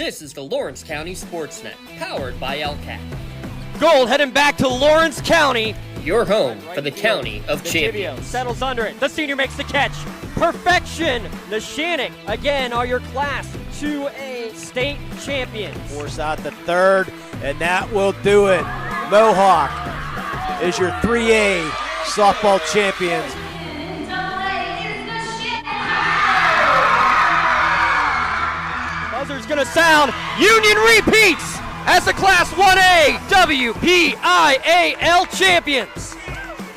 This is the Lawrence County SportsNet, powered by LCAT. Gold heading back to Lawrence County. Your home for the County of Champions. Settles under it. The senior makes the catch. Perfection. The Shenango, again, are your Class 2A state champions. Force out the third, and that will do it. Mohawk is your 3A softball champions. Buzzer's going to sound. Union repeats as the Class 1A WPIAL champions.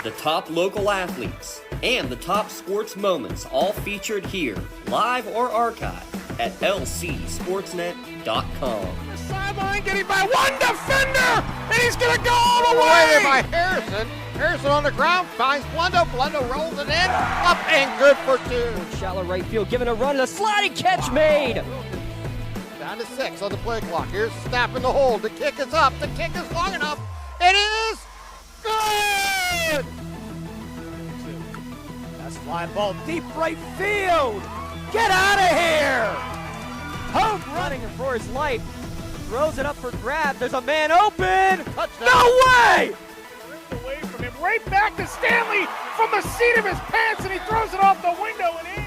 The top local athletes and the top sports moments all featured here, live or archived at lcsportsnet.com. The sideline getting by one defender, and he's going to go all the way by Harrison. Harrison on the ground finds Blundo. Blundo rolls it in, up and good for two. Shallow right field, giving a run, and a sliding catch made. Down to 6 on the play clock. Here's Snap in the hole. The kick is up. The kick is long enough. It is good! That's flying ball deep right field. Get out of here! Hope running for his life. Throws it up for grab. There's a man open. Touchdown. No way! Ripped away from him. Right back to Stanley from the seat of his pants, and he throws it off the window and in.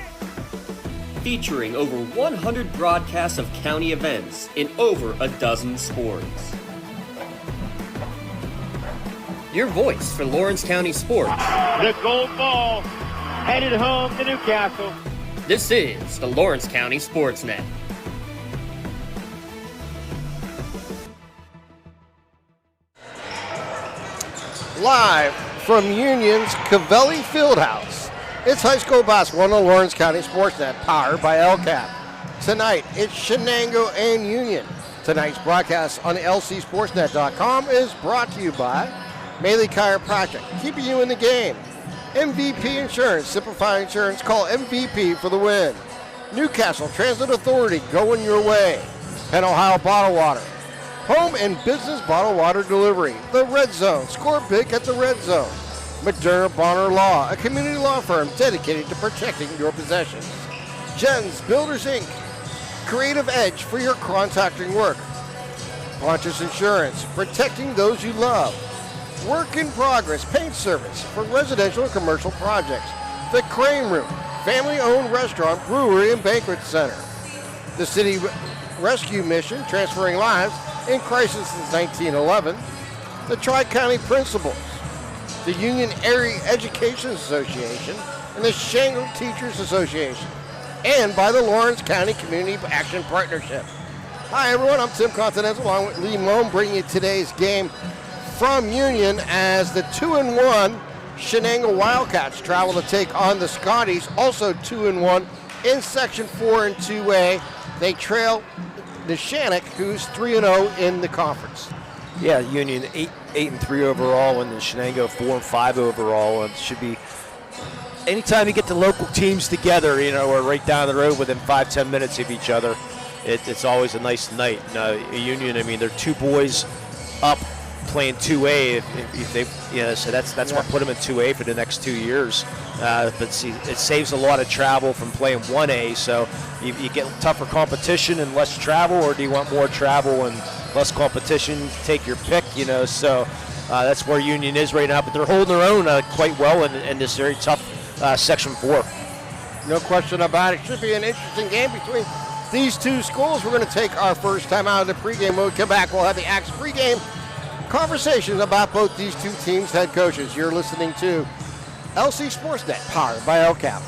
Featuring over 100 broadcasts of county events in over a dozen sports. Your voice for Lawrence County sports. The gold ball headed home to Newcastle. This is the Lawrence County SportsNet. Live from Union's Cavelli Fieldhouse. It's high school basketball on the Lawrence County SportsNet, powered by LCAT. Tonight, it's Shenango and Union. Tonight's broadcast on the lcsportsnet.com is brought to you by Maley Chiropractic, keeping you in the game. MVP Insurance, simplify insurance, call MVP for the win. Newcastle Transit Authority, going your way. Penn Ohio Bottled Water. Home and business bottled water delivery. The Red Zone, score big at the Red Zone. Moderna Bonner Law, a community law firm dedicated to protecting your possessions. Jen's Builders Inc., creative edge for your contracting work. Pontus Insurance, protecting those you love. Work in Progress Paint Service for residential and commercial projects. The Crane Room, family-owned restaurant, brewery, and banquet center. The City Rescue Mission, transferring lives in crisis since 1911. The Tri-County Principals. The Union Area Education Association, and the Shenango Teachers Association, and by the Lawrence County Community Action Partnership. Hi everyone, I'm Tim Continental along with Lee Moan, bringing you today's game from Union as the 2-1 Shenango Wildcats travel to take on the Scotties, also 2-1 in Section 4 and 2A. They trail the Shenango, who's 3-0 in the conference. Yeah, Union 8-3 overall, and the Shenango 4-5 overall. And it should be anytime you get the local teams together, or right down the road within 5-10 minutes of each other, it's always a nice night. Union, they're two boys up playing 2A. If they, so that's what put them in 2A for the next 2 years. But see, it saves a lot of travel from playing 1A. So you get tougher competition and less travel, or do you want more travel and less competition? Take your pick, So that's where Union is right now. But they're holding their own quite well in this very tough Section 4. No question about it. Should be an interesting game between these two schools. We're going to take our first time out of the pregame. When we come back, we'll have the Axe pregame conversations about both these two teams' head coaches. You're listening to LC Sportsnet, powered by LCAP.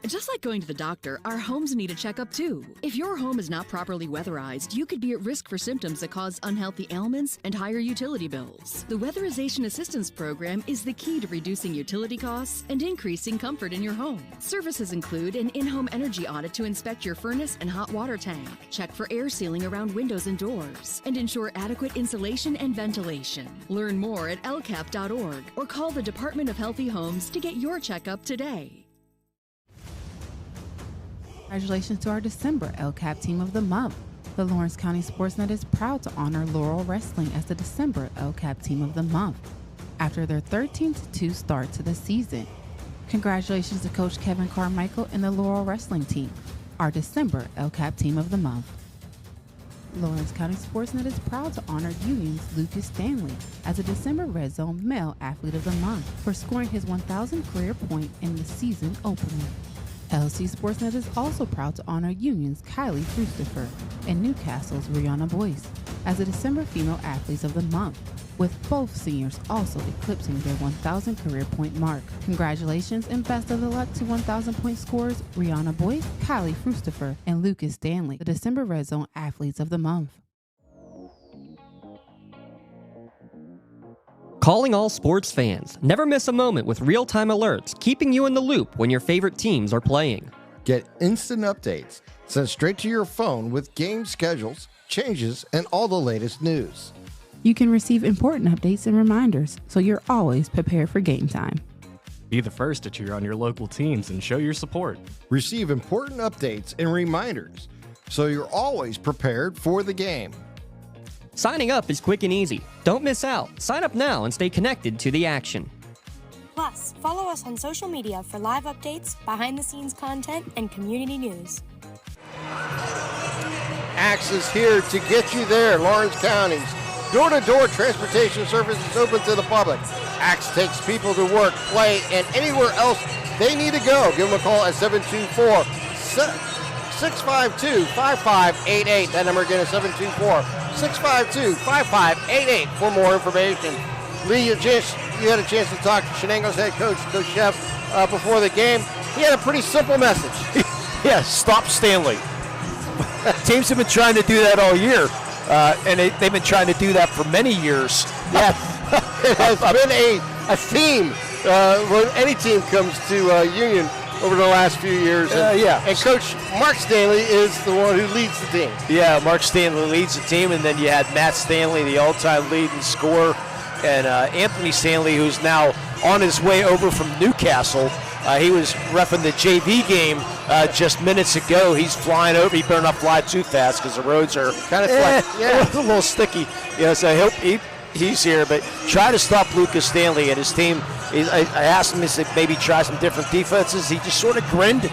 Just like going to the doctor, our homes need a checkup too. If your home is not properly weatherized, you could be at risk for symptoms that cause unhealthy ailments and higher utility bills. The Weatherization Assistance Program is the key to reducing utility costs and increasing comfort in your home. Services include an in-home energy audit to inspect your furnace and hot water tank, check for air sealing around windows and doors, and ensure adequate insulation and ventilation. Learn more at lcap.org or call the Department of Healthy Homes to get your checkup today. Congratulations to our December LCAP Team of the Month. The Lawrence County SportsNet is proud to honor Laurel Wrestling as the December LCAP Team of the Month after their 13-2 start to the season. Congratulations to Coach Kevin Carmichael and the Laurel Wrestling Team, our December LCAP Team of the Month. Lawrence County SportsNet is proud to honor Union's Lucas Stanley as a December Red Zone Male Athlete of the Month for scoring his 1,000th career point in the season opener. LC SportsNet is also proud to honor Union's Kylie Christopher and Newcastle's Rihanna Boyce as the December Female Athletes of the Month, with both seniors also eclipsing their 1,000 career point mark. Congratulations and best of luck to 1,000 point scorers Rihanna Boyce, Kylie Christopher, and Lucas Stanley, the December Red Zone Athletes of the Month. Calling all sports fans. Never miss a moment with real-time alerts, keeping you in the loop when your favorite teams are playing. Get instant updates sent straight to your phone with game schedules, changes, and all the latest news. You can receive important updates and reminders, so you're always prepared for game time. Be the first to cheer on your local teams and show your support. Receive important updates and reminders, so you're always prepared for the game. Signing up is quick and easy. Don't miss out. Sign up now and stay connected to the action. Plus, follow us on social media for live updates, behind-the-scenes content, and community news. Axe is here to get you there. Lawrence County's door-to-door transportation service is open to the public. Axe takes people to work, play, and anywhere else they need to go. Give them a call at 724-652-5588. That number again is 724-652-5588 for more information. Lee, you had a chance to talk to Shenango's head coach, Coach Sheff, before the game. He had a pretty simple message. Yeah, stop Stanley. Teams have been trying to do that all year, and they've been trying to do that for many years. Yes, it has been a theme when any team comes to Union over the last few years. And Coach Mark Stanley is the one who leads the team. Yeah, Mark Stanley leads the team, and then you had Matt Stanley, the all-time leading scorer, and Anthony Stanley, who's now on his way over from Newcastle. He was reffing the JV game just minutes ago. He's flying over. He better not fly too fast because the roads are kind of a little sticky. So I hope he's here. But try to stop Lucas Stanley and his team. I asked him to maybe try some different defenses. He just sort of grinned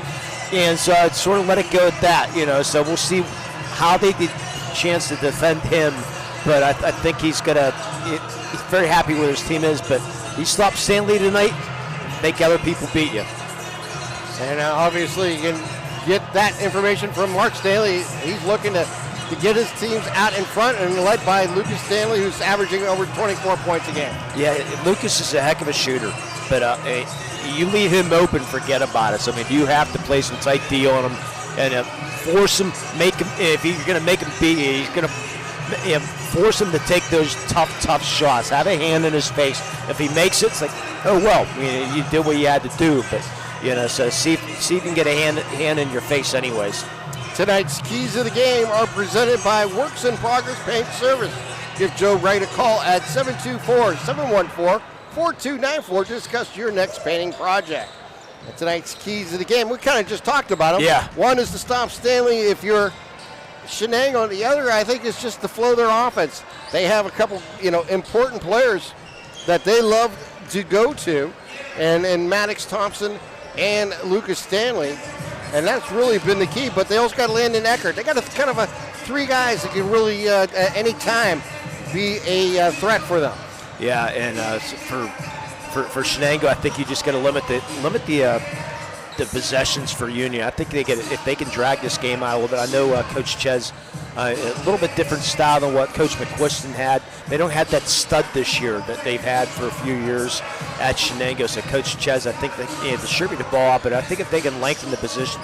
and sort of let it go at that. So we'll see how they get a chance to defend him. But I think he's very happy where his team is. But he stopped Stanley tonight. Make other people beat you. And obviously you can get that information from Mark Stanley. He's looking to get his teams out in front and led by Lucas Stanley, who's averaging over 24 points a game. Yeah, Lucas is a heck of a shooter, but you leave him open, forget about it. So, I mean, you have to play some tight D on him and force him, make him, if you're going to make him beat you, he's going to force him to take those tough shots. Have a hand in his face. If he makes it, it's like, oh well, you did what you had to do. But so see if you can get a hand in your face, anyways. Tonight's keys of the game are presented by Works in Progress Paint Service. Give Joe Wright a call at 724-714-4294 to discuss your next painting project. And tonight's keys of the game, we kind of just talked about them. Yeah. One is to stop Stanley if you're Shenango. The other, I think, is just to flow their offense. They have a couple, important players that they love to go to, and Maddox Thompson and Lucas Stanley, and that's really been the key. But they also got Landon Eckert. They got a kind of three guys that can really, at any time, be a threat for them. Yeah, and for Shenango, I think you just got to limit the possessions for Union. I think if they can drag this game out a little bit. I know Coach Ches, a little bit different style than what Coach McQuiston had. They don't have that stud this year that they've had for a few years at Shenango. So Coach Ches, I think they distribute the ball out, but I think if they can lengthen the position,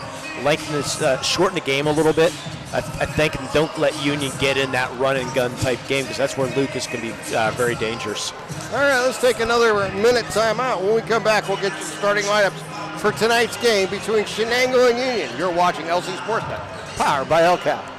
shorten the game a little bit, I think, and don't let Union get in that run and gun type game, because that's where Lucas can be very dangerous. All right, let's take another minute timeout. When we come back, we'll get you starting lineups for tonight's game between Shenango and Union. You're watching LC SportsNet, powered by LCAP.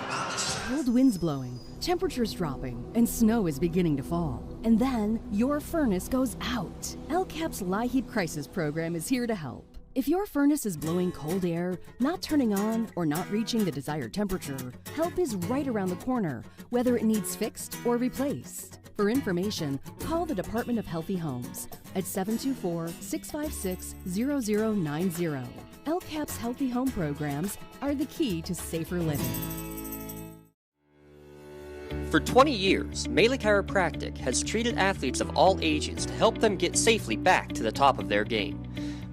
Cold winds blowing, temperatures dropping, and snow is beginning to fall. And then your furnace goes out. LCAP's LIHEAP Crisis Program is here to help. If your furnace is blowing cold air, not turning on, or not reaching the desired temperature, help is right around the corner, whether it needs fixed or replaced. For information, call the Department of Healthy Homes at 724-656-0090. LCAP's Healthy Home programs are the key to safer living. For 20 years, Melee Chiropractic has treated athletes of all ages to help them get safely back to the top of their game.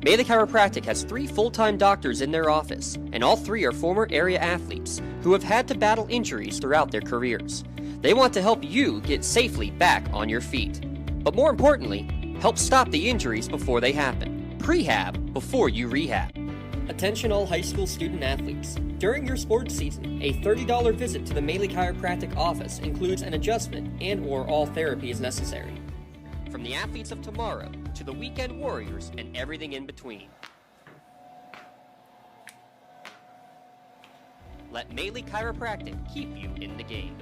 Melee Chiropractic has 3 full-time doctors in their office, and all 3 are former area athletes who have had to battle injuries throughout their careers. They want to help you get safely back on your feet. But more importantly, help stop the injuries before they happen. Prehab before you rehab. Attention all high school student athletes. During your sports season, a $30 visit to the Melee Chiropractic office includes an adjustment and/or all therapy is necessary. From the athletes of tomorrow to the weekend warriors and everything in between. Let Melee Chiropractic keep you in the game.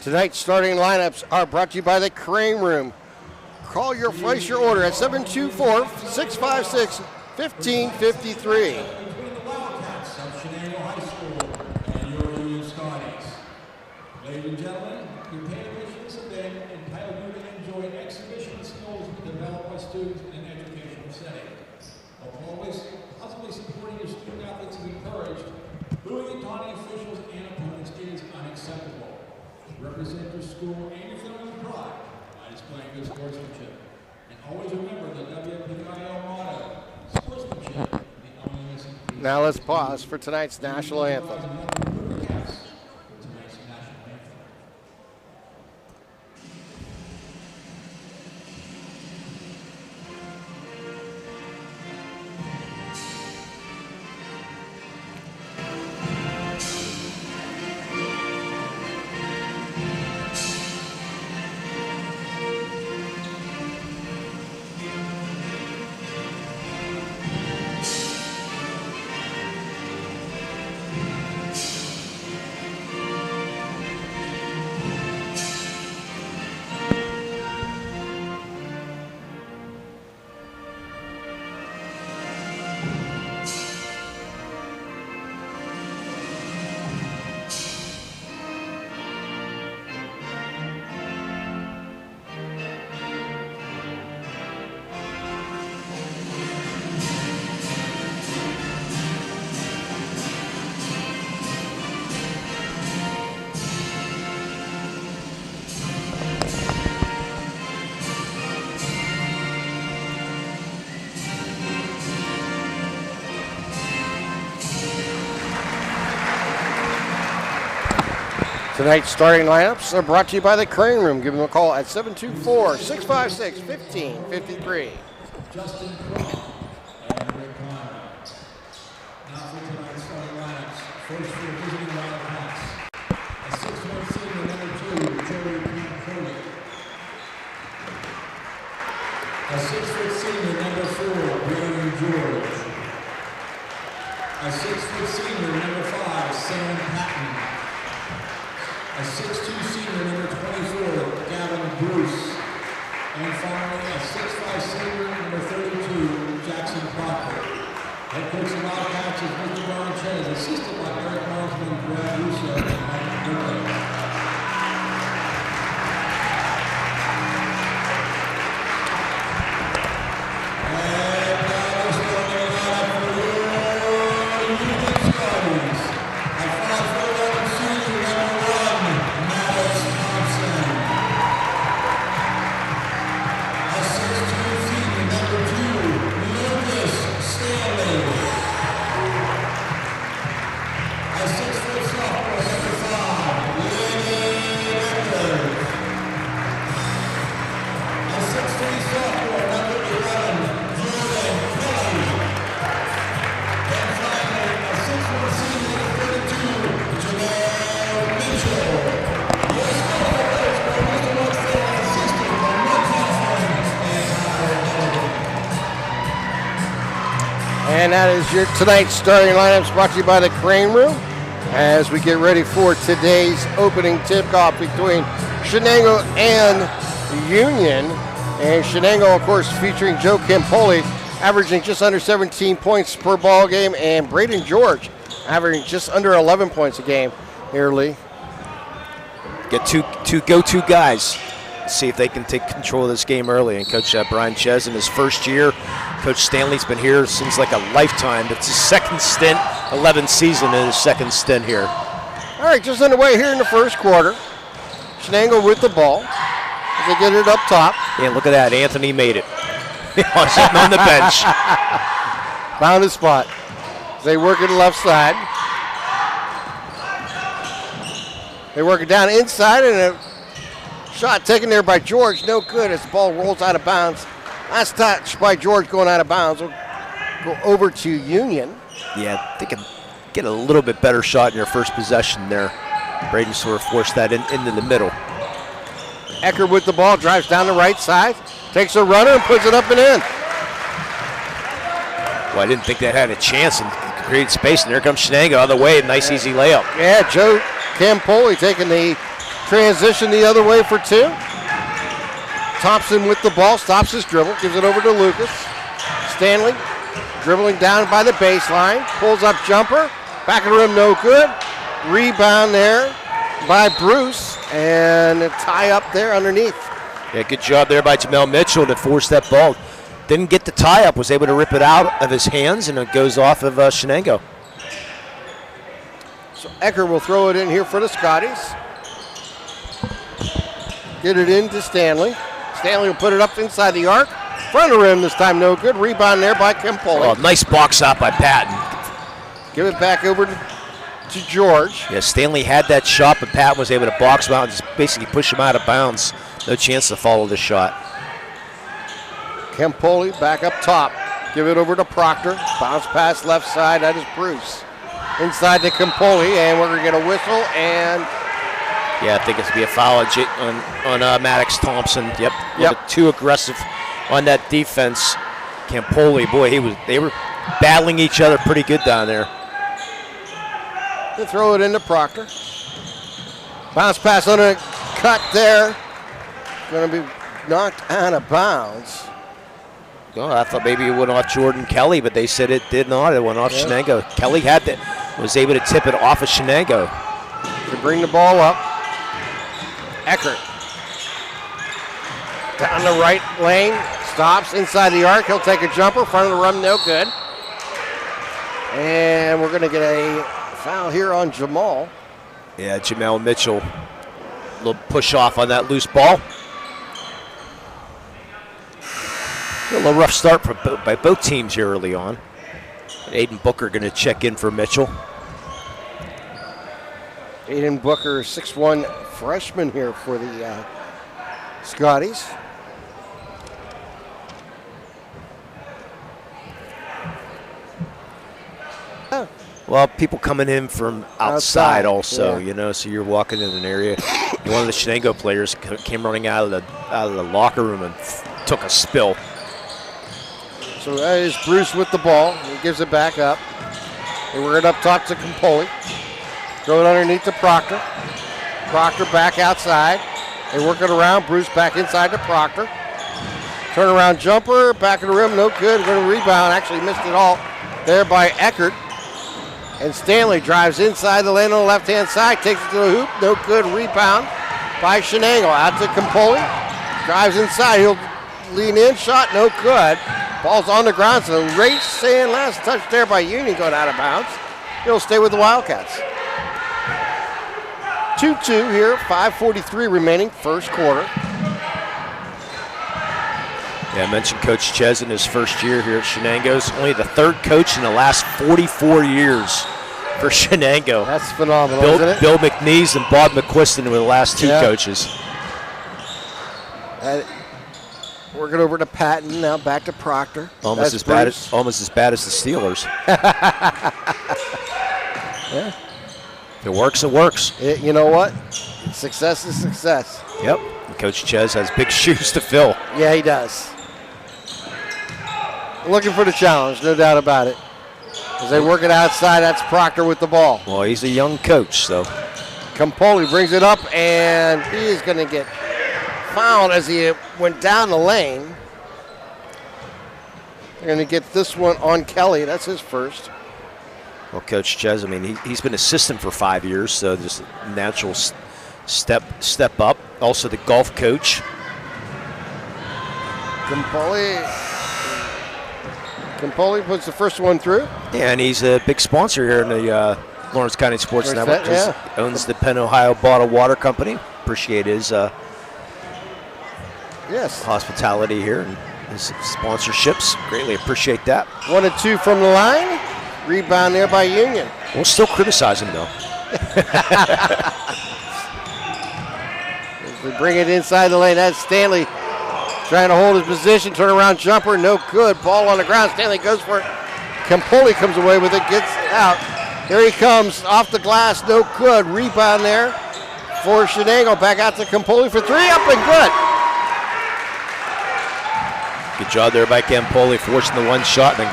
Tonight's starting lineups are brought to you by the Crane Room. Place your order at 724-656-1553. Between the Wildcats of Shenango High School and your Union Scotties. Ladies and gentlemen, your participation has been entitled you to enjoy exhibition skills developed by students in an educational setting. While always possibly supporting your student athletes is encouraged, booing and taunting officials and opponents is unacceptable. Represent your school and your family with pride by displaying good sportsmanship. And always remember the WPIAL motto, sportsmanship, the only missing piece. Now let's pause for tonight's national anthem. Tonight's starting lineups are brought to you by the Crane Room. Give them a call at 724-656-1553. Justin Crump and Rick Conrad. Now for tonight's starting lineups. First for the visiting Wildcats. A 6'1" senior, number 2, Joey Campoli. A 6' senior, number 4, Brandon George. A 6' senior, number 5, Sam Patton. A 6'2" senior, number 24, Gavin Bruce. And finally, a 6'5" senior, number 32, Jackson Proctor. Head coach of the Wildcats is Mr. Ron Ches, assisted by Eric Marsman, Brad Russo, and Mike Goodley. And now we're starting the lineup for your Union Scotties. A 5'11" senior, number 1, Maddox Thompson. A 6'2" senior, number 2, Lucas Stanley. A 6' sophomore, number 5, Lenny Richards. A 6'3" sophomore, number 11, Jordan Kelly. And finally, a 6'1" senior, number 32, Janelle Mitchell. Your school coach by Mr. Westfield, assisted by Nick Hoffman and Howard Elliott. And that is your tonight's starting lineups brought to you by the Crane Room as we get ready for today's opening tip-off between Shenango and Union. And Shenango, of course, featuring Joe Campoli, averaging just under 17 points per ball game, and Braden George averaging just under 11 points a game here, Lee. Get two go-to guys. See if they can take control of this game early. And Coach Brian Ches in his first year. Coach Stanley's been here since like a lifetime. It's his second stint, 11th season in his second stint here. All right, just underway here in the first quarter. Shenango with the ball as they get it up top. Yeah, look at that. Anthony made it. Sitting on the bench. Found his spot. They work it left side. They work it down inside, and a shot taken there by George. No good as the ball rolls out of bounds. Last touch by George going out of bounds. Will go over to Union. Yeah, they can get a little bit better shot in your first possession there. Braden sort of forced that into the middle. Ecker with the ball, drives down the right side, takes a runner and puts it up and in. Well, I didn't think that had a chance and created space, and there comes Shenango on the way. Nice, easy layup. Yeah, Joe Campoli taking the transition the other way for two. Thompson with the ball, stops his dribble, gives it over to Lucas. Stanley dribbling down by the baseline, pulls up jumper, back of the rim, no good. Rebound there by Bruce, and a tie up there underneath. Yeah, good job there by Jamel Mitchell to force that ball. Didn't get the tie up, was able to rip it out of his hands, and it goes off of Shenango. So Ecker will throw it in here for the Scotties. Get it into Stanley. Stanley will put it up inside the arc. Front of the rim this time, no good. Rebound there by Campoli. Oh, nice box out by Patton. Give it back over to George. Yeah, Stanley had that shot, but Patton was able to box him out and just basically push him out of bounds. No chance to follow the shot. Campoli back up top. Give it over to Proctor. Bounce pass left side. That is Bruce. Inside to Campoli, and we're going to get a whistle. And yeah, I think it's going to be a foul on Maddox Thompson. Yep. Too aggressive on that defense. Campoli, boy, they were battling each other pretty good down there. They throw it into Proctor. Bounce pass under cut there. Going to be knocked out of bounds. Oh, I thought maybe it went off Jordan Kelly, but they said it did not. It went off Shenango. Kelly was able to tip it off of Shenango. To bring the ball up. Eckert. Down the right lane. Stops inside the arc. He'll take a jumper. Front of the rim, no good. And we're going to get a foul here on Jamal. Yeah, Jamel Mitchell. A little push off on that loose ball. A little rough start by both teams here early on. Aiden Booker going to check in for Mitchell. Aiden Booker, 6'1" freshman here for the Scotties. Well, people coming in from outside also, so you're walking in an area. One of the Shenango players came running out of the locker room and took a spill. So that is Bruce with the ball. He gives it back up. They work it up top to Campoli. Throw it underneath to Proctor. Proctor back outside. They work it around. Bruce back inside to Proctor. Turnaround jumper. Back of the rim. No good. Going to rebound. Actually missed it all there by Eckert. And Stanley drives inside the lane on the left-hand side. Takes it to the hoop. No good. Rebound by Shenango. Out to Campoli. Drives inside. He'll lean in. Shot. No good. Ball's on the ground, so race and last touch there by Union going out of bounds. He'll stay with the Wildcats. 2-2 here, 5:43 remaining, first quarter. Yeah, I mentioned Coach Ches in his first year here at Shenango's. Only the third coach in the last 44 years for Shenango. That's phenomenal, isn't it? Bill McNeese and Bob McQuiston were the last two coaches. Working over to Patton, now back to Proctor. Almost as bad as the Steelers. Yeah. It works, it works. You know what? Success is success. Yep. And Coach Ches has big shoes to fill. Yeah, he does. Looking for the challenge, no doubt about it. As they work it outside, that's Proctor with the ball. Well, he's a young coach, so. Campoli brings it up, and he is going to get fouled as he went down the lane. They're going to get this one on Kelly. That's his first. Well, Coach Ches, I mean, he's been assistant for 5 years, so just a natural step up. Also the golf coach. Campoli puts the first one through. Yeah, and he's a big sponsor here in the Lawrence County Sports Network. Owns the Penn Ohio Bottled Water Company. Appreciate his hospitality here and his sponsorships. Greatly appreciate that. 1 and 2 from the line. Rebound there by Union. We'll still criticize him, though. As we bring it inside the lane, that's Stanley trying to hold his position. Turnaround jumper, no good. Ball on the ground. Stanley goes for it. Campoli comes away with it, gets it out. Here he comes off the glass, no good. Rebound there for Shenango. Back out to Campoli for 3, up and good. Good job there by Campoli, forcing the one shot and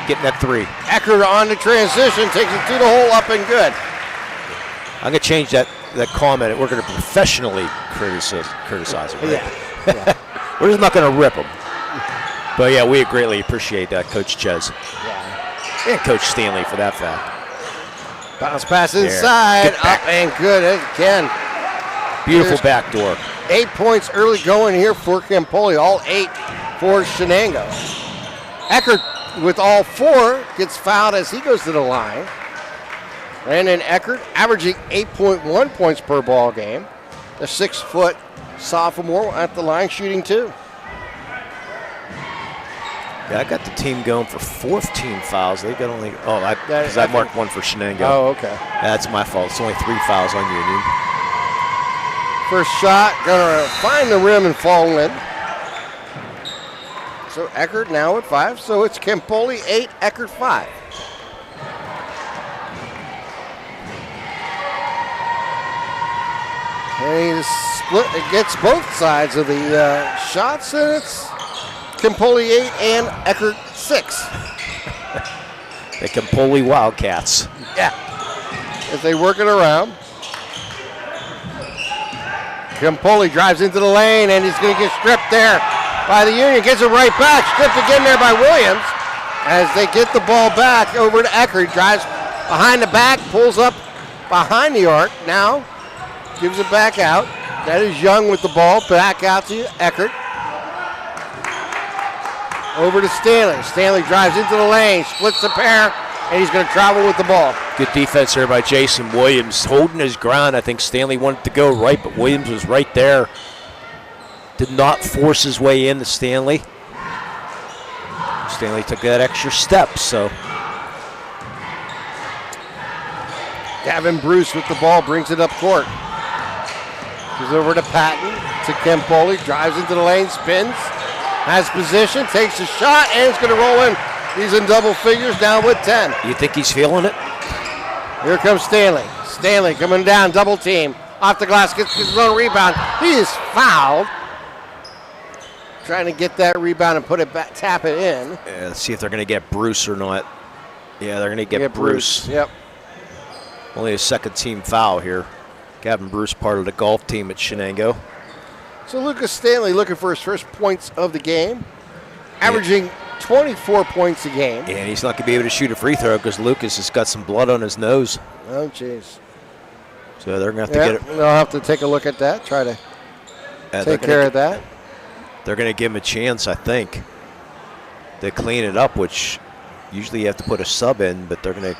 getting that 3. Eckert on the transition, takes it to the hole, up and good. I'm going to change that comment. We're going to professionally criticize him. Right? Yeah. We're just not going to rip him. But, yeah, we greatly appreciate that, Coach Ches. Yeah. And Coach Stanley, for that fact. Bounce pass inside, up and good again. Beautiful backdoor. 8 points early going here for Campoli, all 8 for Shenango. Eckert with all 4 gets fouled as he goes to the line. Brandon Eckert averaging 8.1 points per ball game. The 6-foot sophomore at the line shooting 2. Yeah, I got the team going for 14 fouls. They've got only, because I marked 1 for Shenango. Oh, okay. That's my fault. It's only 3 fouls on Union. First shot, gonna find the rim and fall in. So Eckert now at 5. So it's Campoli 8, Eckert 5. And he split, it gets both sides of the shots, and it's Campoli 8 and Eckert 6. The Campoli Wildcats. Yeah. As they work it around. Campoli drives into the lane, and he's going to get stripped there by the Union. Gets it right back. Stripped again there by Williams. As they get the ball back over to Eckert. Drives behind the back, pulls up behind the arc. Now gives it back out. That is Young with the ball. Back out to Eckert. Over to Stanley. Stanley drives into the lane, splits the pair, and he's going to travel with the ball. Good defense there by Jason Williams, holding his ground. I think Stanley wanted to go right, but Williams was right there. Did not force his way into Stanley. Stanley took that extra step, so. Gavin Bruce with the ball, brings it up court. Goes over to Patton, to Campoli, drives into the lane, spins. Has position, takes a shot, and it's going to roll in. He's in double figures, down with 10. You think he's feeling it? Here comes Stanley. Stanley coming down, double team. Off the glass, gets his own rebound. He is fouled. Trying to get that rebound and put it back, tap it in. Yeah, let's see if they're going to get Bruce or not. Yeah, they're going to get Bruce. Yep. Only a second team foul here. Gavin Bruce, part of the golf team at Shenango. So Lucas Stanley looking for his first points of the game, averaging 24 points a game. And he's not going to be able to shoot a free throw because Lucas has got some blood on his nose. Oh, jeez. So they're going to have to get it. They'll have to take a look at that, try to take care of that. They're going to give him a chance, I think, to clean it up, which usually you have to put a sub in, but they're going to.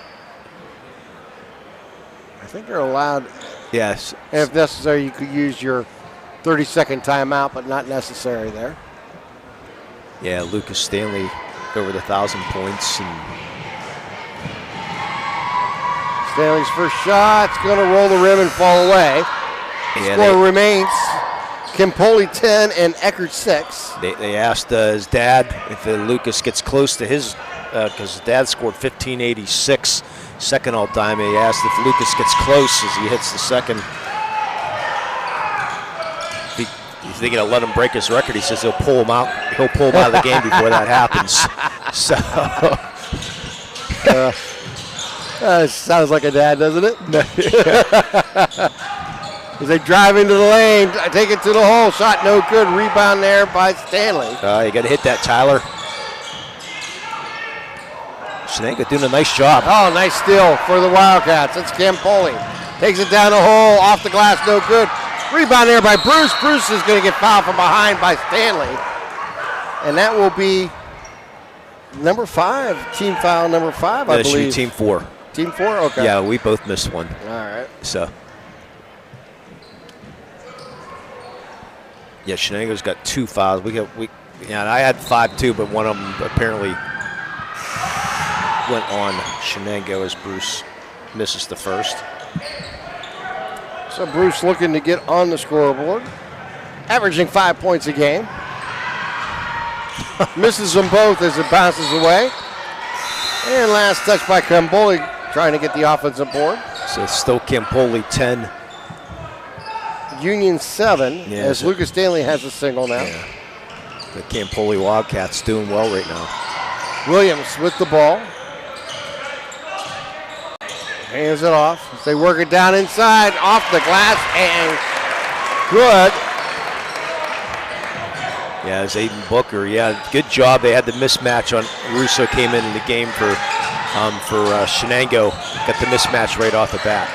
I think they're allowed. Yes. If necessary, you could use your 30-second timeout, but not necessary there. Yeah, Lucas Stanley over the 1,000 points. And Stanley's first shot's going to roll the rim and fall away. Yeah, score remains Campoli 10 and Eckert 6. They asked his dad if Lucas gets close to his, because his dad scored 1586, second all time. He asked if Lucas gets close as he hits the second. He's thinking of let him break his record. He says he'll pull him out. He'll pull him out of the game before that happens. So sounds like a dad, doesn't it? As they drive into the lane, take it to the hole. Shot no good. Rebound there by Stanley. You got to hit that, Tyler. Shenango doing a nice job. Oh, nice steal for the Wildcats. It's Campoli. Takes it down the hole. Off the glass, no good. Rebound there by Bruce. Bruce is going to get fouled from behind by Stanley. And that will be number 5. Team foul number 5, I believe. Team 4. Team 4? Okay. Yeah, we both missed one. All right. So. Yeah, Shenango's got 2 fouls. And I had 5 too, but one of them apparently went on Shenango as Bruce misses the first. So Bruce looking to get on the scoreboard, averaging 5 points a game. Misses them both as it bounces away. And last touch by Campoli, trying to get the offensive board. So it's still Campoli 10. Union 7, as Lucas Stanley has a single now. Yeah. The Campoli Wildcats doing well right now. Williams with the ball. Hands it off. They work it down inside, off the glass, and good. Yeah, it's Aiden Booker. Yeah, good job. They had the mismatch on Russo came in the game for Shenango. Got the mismatch right off the bat.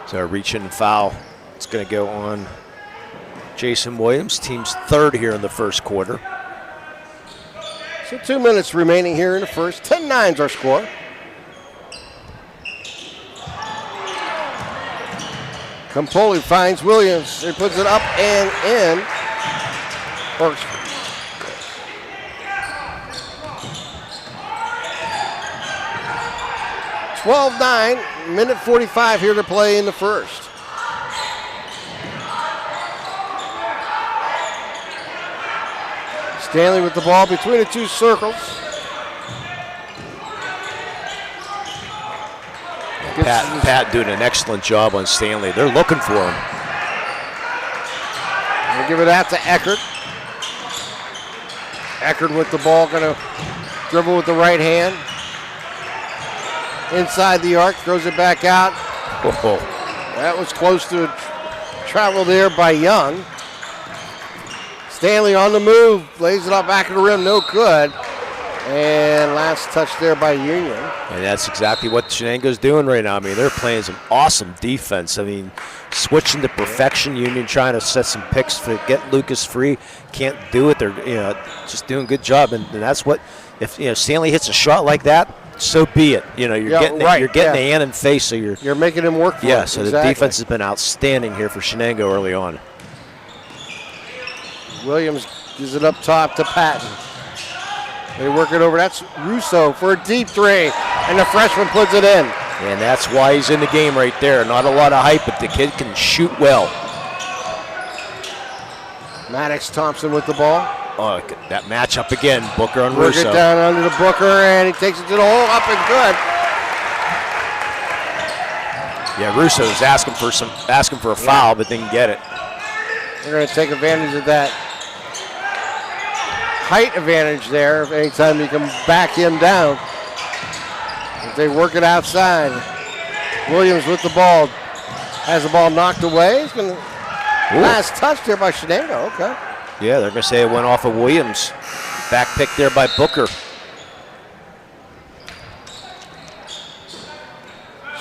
So a reach-in foul. It's going to go on Jason Williams, team's 3rd here in the first quarter. So 2 minutes remaining here in the first. 10-9's our score. Campoli finds Williams. He puts it up and in. 12-9, minute 45 here to play in the first. Stanley with the ball between the 2 circles. Pat doing an excellent job on Stanley. They're looking for him. We'll give it out to Eckert. Eckert with the ball, going to dribble with the right hand. Inside the arc, throws it back out. Whoa. That was close to a travel there by Young. Stanley on the move, lays it up back of the rim, no good. And last touch there by Union. And that's exactly what Shenango's doing right now. I mean, they're playing some awesome defense. I mean, switching to perfection. Union trying to set some picks to get Lucas free. Can't do it. They're just doing a good job. And that's what, if Stanley hits a shot like that, so be it. You're getting the hand and face, so you're making him work for it. Yeah, so the defense has been outstanding here for Shenango early on. Williams gives it up top to Patton. They work it over. That's Russo for a deep 3, and the freshman puts it in. And that's why he's in the game right there. Not a lot of hype, but the kid can shoot well. Maddox Thompson with the ball. Oh, that matchup again, Booker on Work Russo. it down under the Booker, and he takes it to the hole, up and good. Yeah, Russo's asking for a foul, but didn't get it. They're going to take advantage of that height advantage there. Anytime you can back him down, if they work it outside. Williams with the ball, has the ball knocked away. It's going to last touch there by Shenango. Okay. Yeah, they're going to say it went off of Williams. Back pick there by Booker.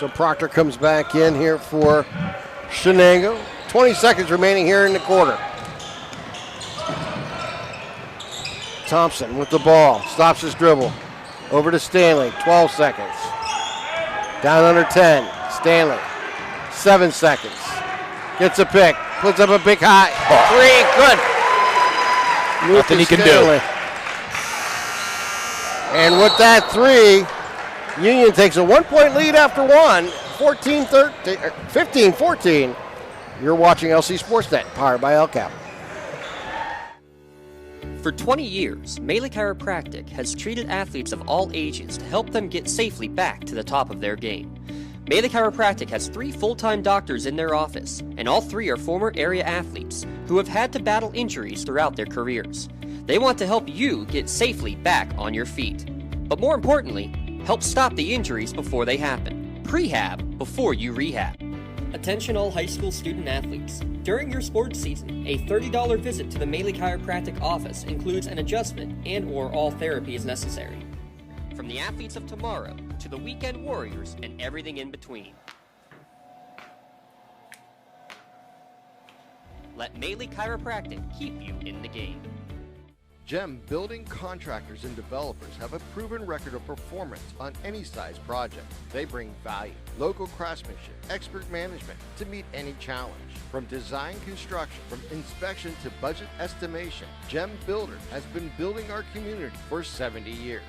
So Proctor comes back in here for Shenango. 20 seconds remaining here in the quarter. Thompson with the ball, stops his dribble. Over to Stanley, 12 seconds. Down under 10, Stanley, 7 seconds. Gets a pick, puts up a big high, 3, good. Nothing he can do. And with that 3, Union takes a 1-point lead after 1, 15-14. You're watching LC SportsNet, powered by LCAP. For 20 years, Melee Chiropractic has treated athletes of all ages to help them get safely back to the top of their game. Melee Chiropractic has 3 full-time doctors in their office, and all 3 are former area athletes who have had to battle injuries throughout their careers. They want to help you get safely back on your feet. But more importantly, help stop the injuries before they happen. Prehab before you rehab. Attention all high school student athletes. During your sports season, a $30 visit to the Melee Chiropractic office includes an adjustment and/or all therapy is necessary. From the athletes of tomorrow to the weekend warriors and everything in between. Let Maley Chiropractic keep you in the game. GEM building contractors and developers have a proven record of performance on any size project. They bring value, local craftsmanship, expert management to meet any challenge. From design construction, from inspection to budget estimation, GEM Builders has been building our community for 70 years.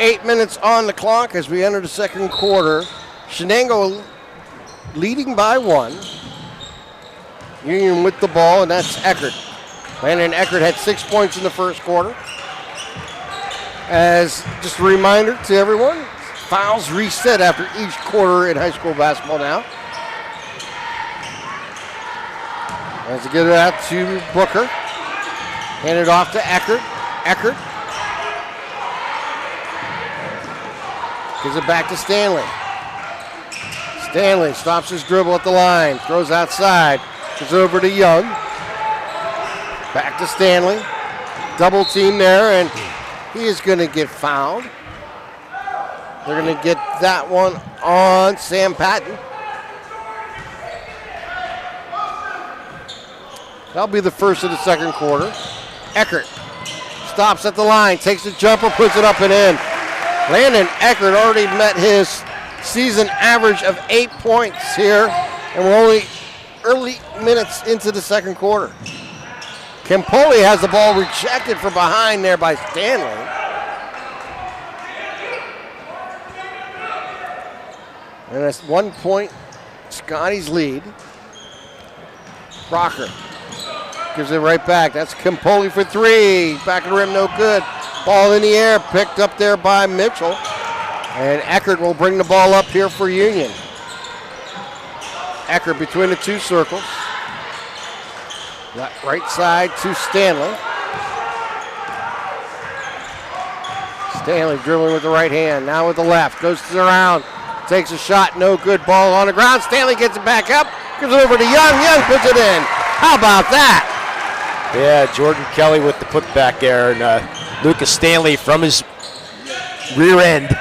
8 minutes on the clock as we enter the second quarter. Shenango leading by 1. Union with the ball, and that's Eckert. Landon Eckert had 6 points in the first quarter. As just a reminder to everyone, fouls reset after each quarter in high school basketball now. As they get it out to Booker. Hand it off to Eckert. Eckert gives it back to Stanley. Stanley stops his dribble at the line, throws outside. It's over to Young. Back to Stanley. Double team there, and he is going to get fouled. They're going to get that one on Sam Patton. That'll be the first of the second quarter. Eckert stops at the line, takes a jumper, puts it up and in. Landon Eckert already met his season average of 8 points here, and we're only early minutes into the second quarter. Campoli has the ball rejected from behind there by Stanley. And that's 1 point, Scotties lead. Brocker gives it right back. That's Campoli for 3. Back of the rim, no good. Ball in the air, picked up there by Mitchell. And Eckert will bring the ball up here for Union. Eckert between the two circles. That right side to Stanley. Stanley dribbling with the right hand, now with the left. Goes to the round, takes a shot, no good. Ball on the ground. Stanley gets it back up, gives it over to Young. Young puts it in. How about that? Yeah, Jordan Kelly with the putback there, and Lucas Stanley from his rear end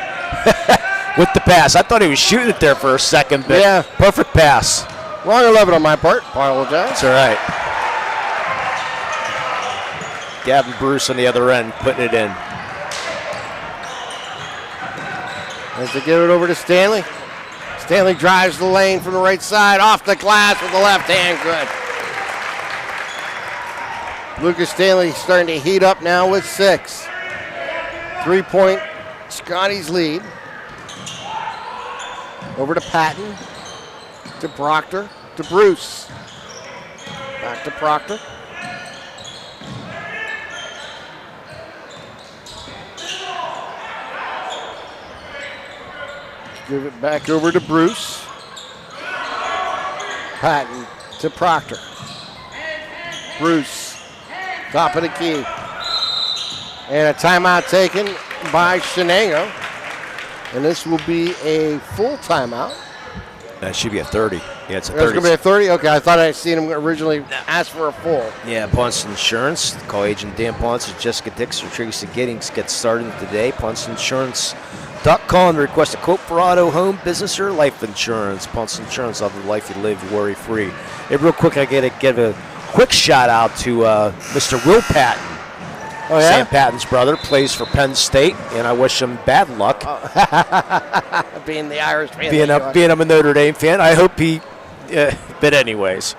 with the pass. I thought he was shooting it there for a second, but yeah, perfect pass. Wrong 11 on my part. Apologize. That's all right. Gavin Bruce on the other end, putting it in. As they give it over to Stanley. Stanley drives the lane from the right side, off the glass with the left hand, good. Lucas Stanley starting to heat up now with 6. 3 point Scotties lead. Over to Patton, to Proctor, to Bruce. Back to Proctor. Give it back over to Bruce. Patton to Proctor. Bruce, top of the key. And a timeout taken by Shenango. And this will be a full timeout. That should be a 30. Yeah, it's a 30. It's going to be a 30? Okay, I thought I'd seen him originally ask for a full. Yeah, Ponce Insurance. Call Agent Dan Ponce or Jessica Dix or Tracy Giddings. Get started today. PonceInsurance.com to request a quote for auto, home, business, or life insurance. Ponce Insurance, of the life you live, worry-free. Hey, real quick, I got to give a quick shout-out to Mr. Will Patton. Oh, yeah? Sam Patton's brother, plays for Penn State, and I wish him bad luck. Being the Irish fan. Being I'm a Notre Dame fan, I hope he. But anyways,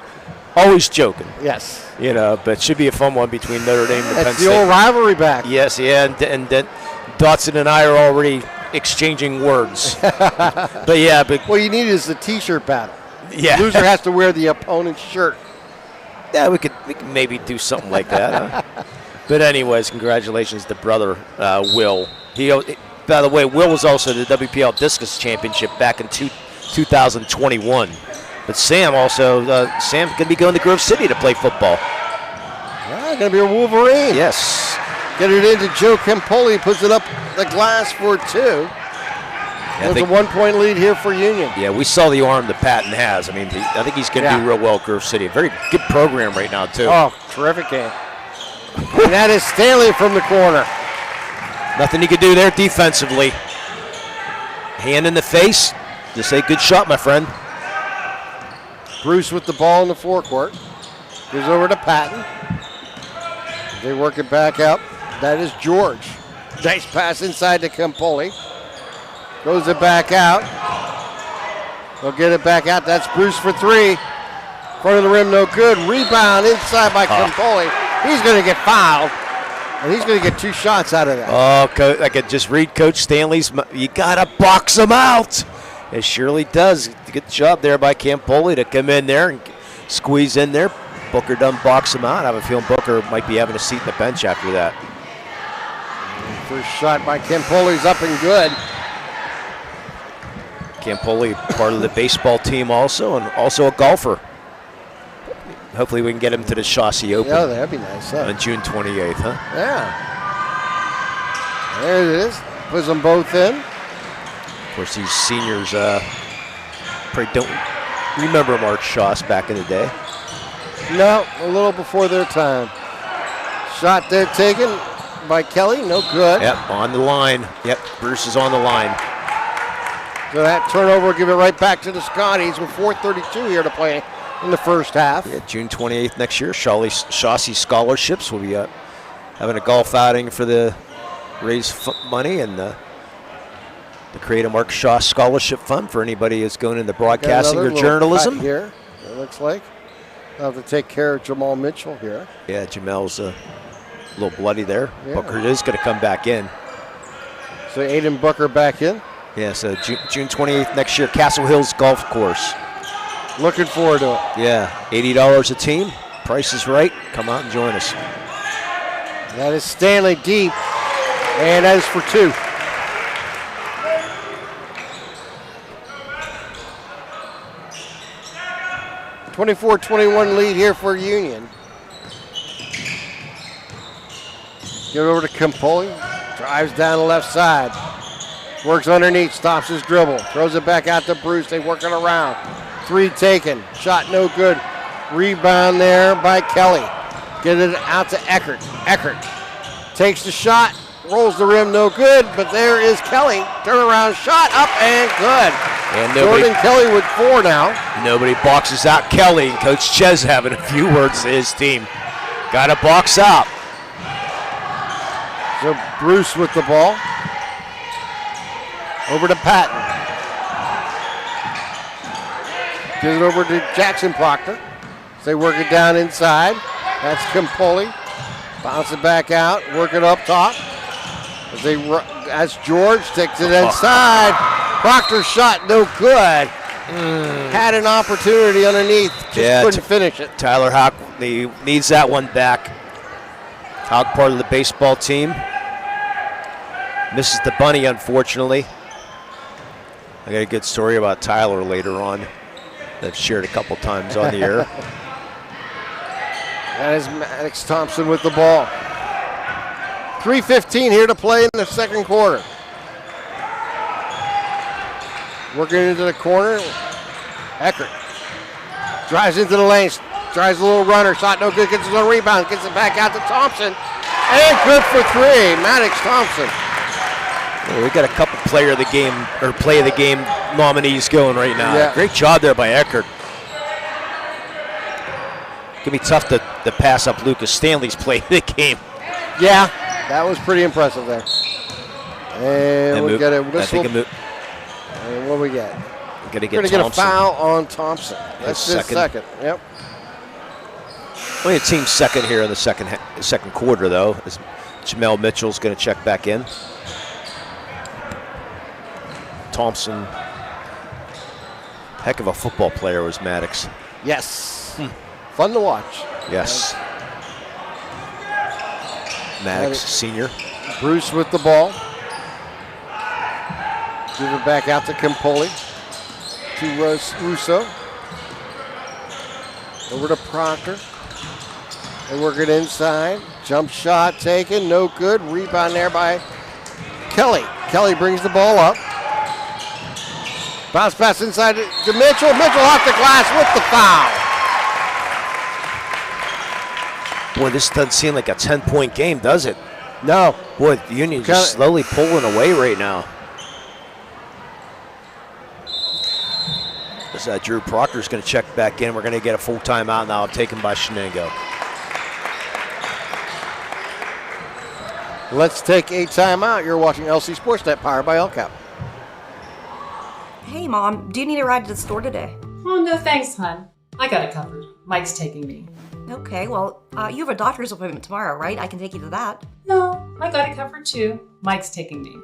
always joking. Yes. You know, but it should be a fun one between Notre Dame and Penn State. That's the old rivalry back. Yes, yeah, and Dotson and I are already exchanging words. But yeah, but what you need is the T-shirt battle. Yeah. The loser has to wear the opponent's shirt. Yeah, we could maybe do something like that. Huh? But anyways, congratulations to brother Will. By the way, Will was also the WPIAL Discus Championship back in 2021. But Sam also, Sam going to be going to Grove City to play football. Yeah, going to be a Wolverine. Yes. Get it into Joe Campoli, puts it up the glass for 2. Yeah, There's a 1 point lead here for Union. Yeah, we saw the arm that Patton has. I mean, I think he's going to do real well at Grove City. A very good program right now, too. Oh, terrific game. And that is Stanley from the corner. Nothing he could do there defensively. Hand in the face. Just say, good shot, my friend. Bruce with the ball in the forecourt. Goes over to Patton. They work it back out. That is George. Nice pass inside to Campoli. Goes it back out. They'll get it back out. That's Bruce for three. Front of the rim, no good. Rebound inside by Campoli. He's going to get fouled. And he's going to get 2 shots out of that. Oh, I could just read Coach Stanley's. You got to box him out. It surely does. Good job there by Campoli to come in there and squeeze in there. Booker done box him out. I have a feeling Booker might be having a seat in the bench after that. First shot by Campoli's up and good. Campoli, part of the baseball team also, and also a golfer. Hopefully we can get him to the Chauncey Open. Yeah, that'd be nice. Huh? On June 28th, huh? Yeah. There it is. Puts them both in. Of course, these seniors probably don't remember Mark Schoss back in the day. No, a little before their time. Shot there taken by Kelly, no good. Yep, on the line. Yep, Bruce is on the line. So that turnover will give it right back to the Scotties with 4:32 here to play in the first half. Yeah, June 28th next year, Chauncey Scholarships will be having a golf outing for the raise money and the create a Mark Schoss Scholarship Fund for anybody who's going into broadcasting or journalism. Here, it looks like. They'll have to take care of Jamal Mitchell here. Yeah, Jamal's a little bloody there. Yeah. Booker is going to come back in. So Aiden Booker back in. Yeah, so June 28th next year, Castle Hills Golf Course. Looking forward to it. Yeah, $80 a team. Price is right. Come out and join us. That is Stanley deep, and that is for 2. (24-21) lead here for Union. Give it over to Campoli. Drives down the left side. Works underneath, stops his dribble. Throws it back out to Bruce. They work it around. 3 taken. Shot no good. Rebound there by Kelly. Get it out to Eckert. Eckert takes the shot. Rolls the rim, no good. But there is Kelly. Turnaround shot up and good. And Jordan Kelly with 4 now. Nobody boxes out Kelly. Coach Ches having a few words to his team. Got to box out. So Bruce with the ball. Over to Patton. Gives it over to Jackson Proctor. They work it down inside. That's Campoli. Bounce it back out. Work it up top. As George takes it inside. Proctor's shot no good. Had an opportunity underneath. Just couldn't finish it. Tyler Hawk needs that one back. Hawk part of the baseball team. Misses the bunny, unfortunately. I got a good story about Tyler later on that I've shared a couple times on the air. That is Maddox Thompson with the ball. 3:15 here to play in the second quarter. Working into the corner. Eckert drives into the lane. Drives a little runner. Shot no good. Gets his own rebound. Gets it back out to Thompson. And good for 3. Maddox Thompson. Well, we got a couple player of the game or play of the game nominees going right now. Yeah. Great job there by Eckert. Gonna be tough to pass up Lucas Stanley's play of the game. Yeah, that was pretty impressive there. And we'll get a whistle. And what do we get? We're going to get a foul on Thompson. That's his second. Yep. Only a team second here in the second quarter, though. As Jamel Mitchell's going to check back in. Thompson, heck of a football player was Maddox. Yes. Fun to watch. Yes. Maddox, senior. Bruce with the ball. Give it back out to Campoli. To Russo. Over to Proctor. They work it inside. Jump shot taken. No good. Rebound there by Kelly. Kelly brings the ball up. Bounce pass inside to Mitchell. Mitchell off the glass with the foul. Boy, this doesn't seem like a 10-point game, does it? No. Boy, the Union's just slowly pulling away right now. Drew Proctor's going to check back in. We're going to get a full timeout now taken by Shenango. Let's take a timeout. You're watching LC SportsNet, powered by LCAP. Hey, Mom, do you need a ride to the store today? Oh, no thanks, hon. I got it covered. Mike's taking me. Okay, well, you have a doctor's appointment tomorrow, right? I can take you to that. No, I got it covered too. Mike's taking me.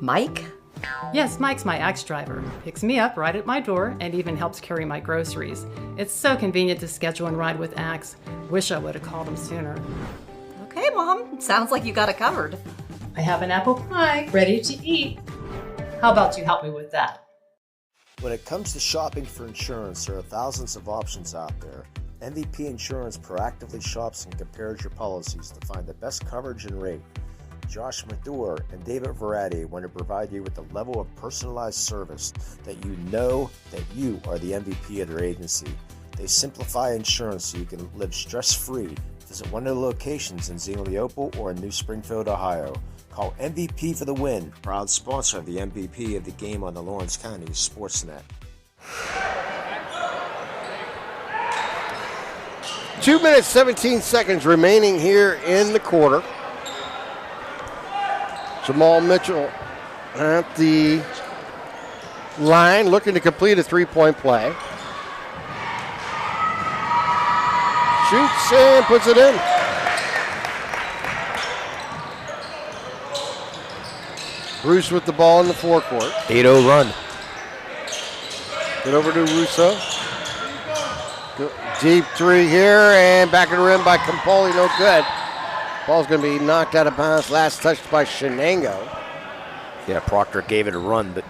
Mike? Yes, Mike's my Axe driver. Picks me up right at my door and even helps carry my groceries. It's so convenient to schedule and ride with Axe. Wish I would have called him sooner. Okay, Mom. Sounds like you got it covered. I have an apple pie ready to eat. How about you help me with that? When it comes to shopping for insurance, there are thousands of options out there. MVP Insurance proactively shops and compares your policies to find the best coverage and rate. Josh Madure and David Verratti want to provide you with the level of personalized service that you know that you are the MVP of their agency. They simplify insurance so you can live stress-free. Visit one of the locations in Xenia Leopold or in New Springfield, Ohio. Call MVP for the win. Proud sponsor of the MVP of the game on the Lawrence County SportsNet. 2 minutes, 17 seconds remaining here in the quarter. Jamal Mitchell at the line looking to complete a three-point play. Shoots and puts it in. Bruce with the ball in the forecourt. 8-0 run. Get over to Russo. Deep three here and back of the rim by Campoli, no good. Ball's going to be knocked out of bounds. Last touched by Shenango. Yeah, Proctor gave it a run, but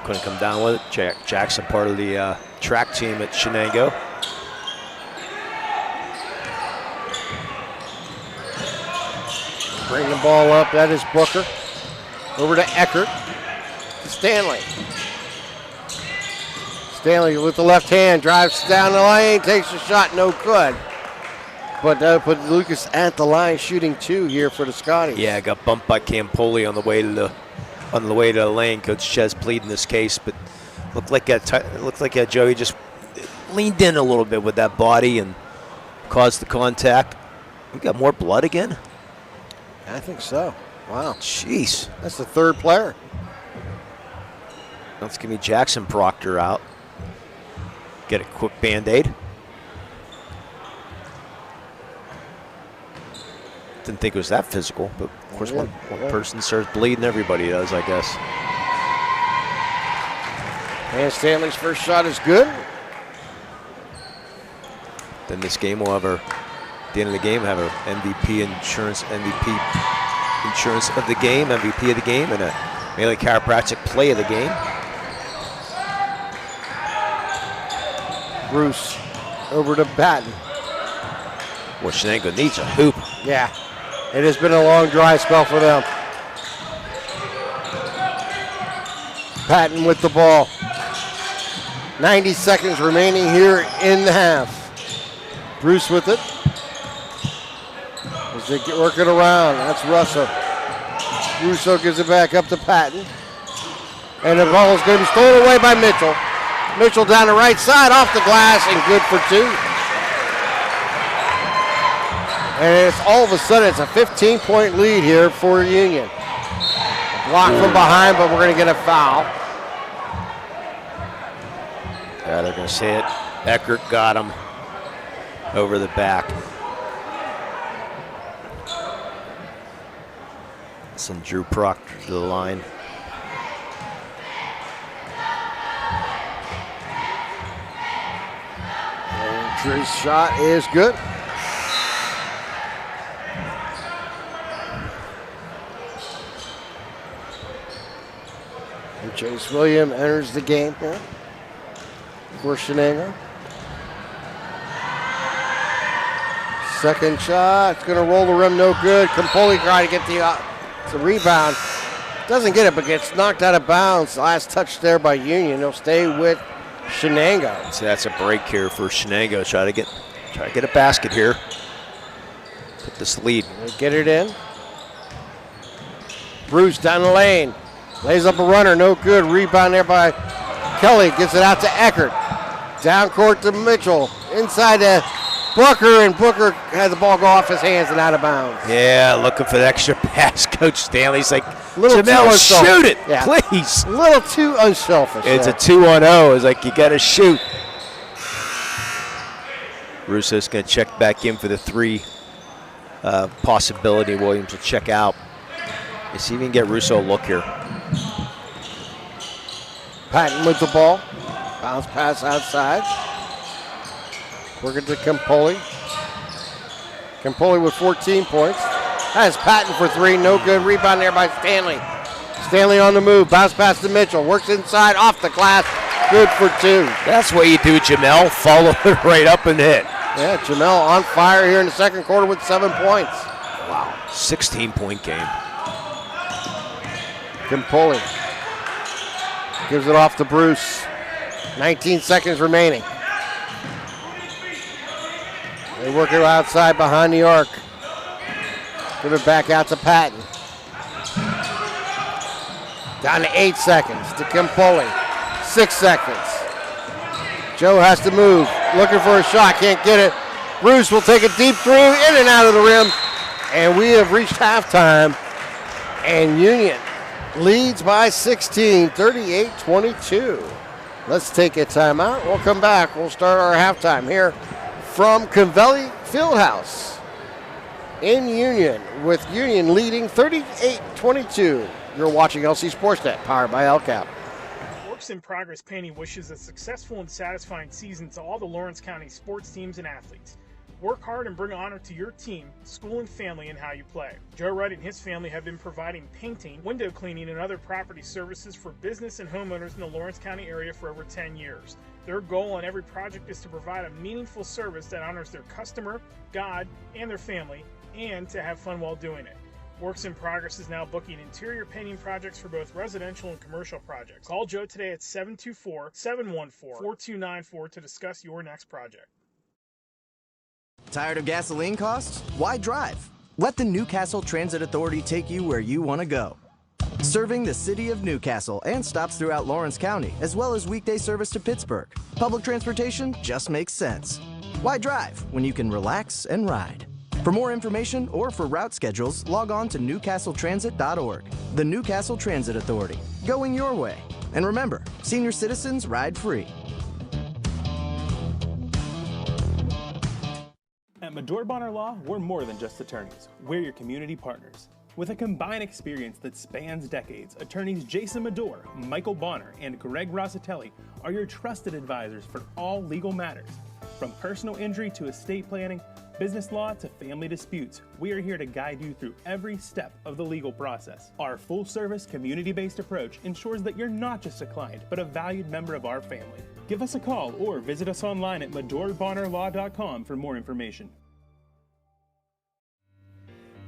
couldn't come down with it. Jackson, part of the track team at Shenango. Bring the ball up. That is Booker. Over to Eckert. To Stanley. Stanley with the left hand drives down the lane, takes a shot, no good. But that put Lucas at the line, shooting two here for the Scotties. Yeah, got bumped by Campoli on the way to the lane. Coach Ches pleading this case, but looked like Joey just leaned in a little bit with that body and caused the contact. We got more blood again. I think so. Wow. Jeez. That's the third player. Let's give me Jackson Proctor out. Get a quick Band-Aid. Didn't think it was that physical, but of course one person starts bleeding, everybody does, I guess. And Stanley's first shot is good. Then this game will have at the end of the game, have a MVP insurance of the game, MVP of the game, and a Melee Chiropractic play of the game. Bruce over to Patton. Well, Shenango needs a hoop. Yeah, it has been a long dry spell for them. Patton with the ball. 90 seconds remaining here in the half. Bruce with it. As they work it around, that's Russo. Russo gives it back up to Patton. And the ball is going to be stolen away by Mitchell. Mitchell down the right side, off the glass, and good for two. And it's all of a sudden, it's a 15-point lead here for Union. Block from behind, but we're going to get a foul. Yeah, they're going to say it. Eckert got him over the back. Send Drew Proctor to the line. And Drew's shot is good. And Chase William enters the game here for Shenango. Second shot, it's going to roll the rim, no good. Campoli trying to get the rebound. Doesn't get it, but gets knocked out of bounds. Last touch there by Union. He'll stay with Shenango. So that's a break here for Shenango. Try to get a basket here. Put this lead. They get it in. Bruce down the lane. Lays up a runner, no good. Rebound there by Kelly. Gets it out to Eckert. Down court to Mitchell. Inside to Booker, and Booker has the ball go off his hands and out of bounds. Yeah, looking for the extra pass. Coach Stanley's like, Little Jamel, too shoot it, yeah. please. A little too unselfish. It's there. a 2-on-0. It's like, you got to shoot. Russo's going to check back in for the 3 possibility. Williams will check out. Let's see if we can get Russo a look here. Patton with the ball. Bounce pass outside. Working to Campoli. Campoli with 14 points. Has Patton for 3. No good. Rebound there by Stanley. Stanley on the move. Bounce pass to Mitchell. Works inside. Off the glass. Good for 2. That's what you do, Jamel. Follow it right up and hit. Yeah, Jamel on fire here in the second quarter with 7 points. Wow. 16-point game. Campoli gives it off to Bruce. 19 seconds remaining. They work it outside behind the arc. Give it back out to Patton. Down to 8 seconds to Campoli. 6 seconds. Joe has to move. Looking for a shot. Can't get it. Bruce will take a deep 3 in and out of the rim. And we have reached halftime. And Union leads by 16, 38-22. Let's take a timeout. We'll come back. We'll start our halftime here from Covelli Fieldhouse in Union, with Union leading 38-22. You're watching LC SportsNet, powered by LCAP. Works in Progress Painting wishes a successful and satisfying season to all the Lawrence County sports teams and athletes. Work hard and bring honor to your team, school, and family in how you play. Joe Wright and his family have been providing painting, window cleaning, and other property services for business and homeowners in the Lawrence County area for over 10 years. Their goal on every project is to provide a meaningful service that honors their customer, God, and their family, and to have fun while doing it. Works in Progress is now booking interior painting projects for both residential and commercial projects. Call Joe today at 724-714-4294 to discuss your next project. Tired of gasoline costs? Why drive? Let the Newcastle Transit Authority take you where you want to go. Serving the city of Newcastle and stops throughout Lawrence County, as well as weekday service to Pittsburgh. Public transportation just makes sense. Why drive when you can relax and ride? For more information or for route schedules, log on to newcastletransit.org. The Newcastle Transit Authority, going your way. And remember, senior citizens ride free. At Medore Bonner Law, we're more than just attorneys. We're your community partners. With a combined experience that spans decades, attorneys Jason Medore, Michael Bonner, and Greg Rossitelli are your trusted advisors for all legal matters. From personal injury to estate planning, business law to family disputes, we are here to guide you through every step of the legal process. Our full-service, community-based approach ensures that you're not just a client, but a valued member of our family. Give us a call or visit us online at medorebonnerlaw.com for more information.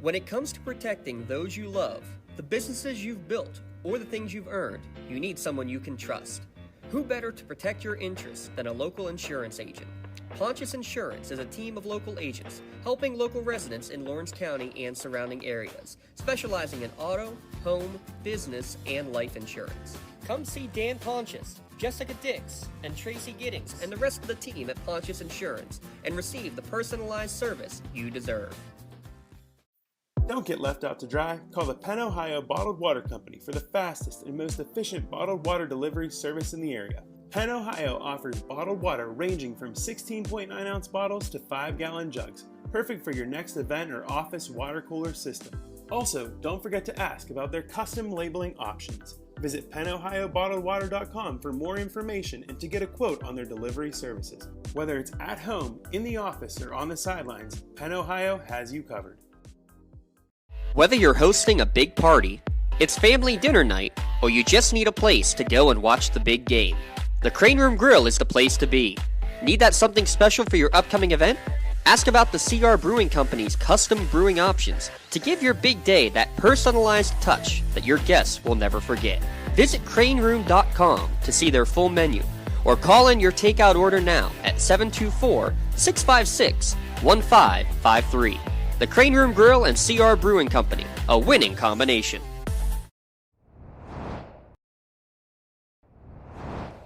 When it comes to protecting those you love, the businesses you've built, or the things you've earned, you need someone you can trust. Who better to protect your interests than a local insurance agent? Pontius Insurance is a team of local agents helping local residents in Lawrence County and surrounding areas, specializing in auto, home, business, and life insurance. Come see Dan Pontius, Jessica Dix, and Tracy Giddings, and the rest of the team at Pontius Insurance, and receive the personalized service you deserve. Don't get left out to dry. Call the Penn Ohio Bottled Water Company for the fastest and most efficient bottled water delivery service in the area. Penn Ohio offers bottled water ranging from 16.9-ounce bottles to 5-gallon jugs, perfect for your next event or office water cooler system. Also, don't forget to ask about their custom labeling options. Visit PennOhioBottledWater.com for more information and to get a quote on their delivery services. Whether it's at home, in the office, or on the sidelines, Penn Ohio has you covered. Whether you're hosting a big party, it's family dinner night, or you just need a place to go and watch the big game, the Crane Room Grill is the place to be. Need that something special for your upcoming event? Ask about the CR Brewing Company's custom brewing options to give your big day that personalized touch that your guests will never forget. Visit craneroom.com to see their full menu, or call in your takeout order now at 724-656-1553. The Crane Room Grill and CR Brewing Company, a winning combination.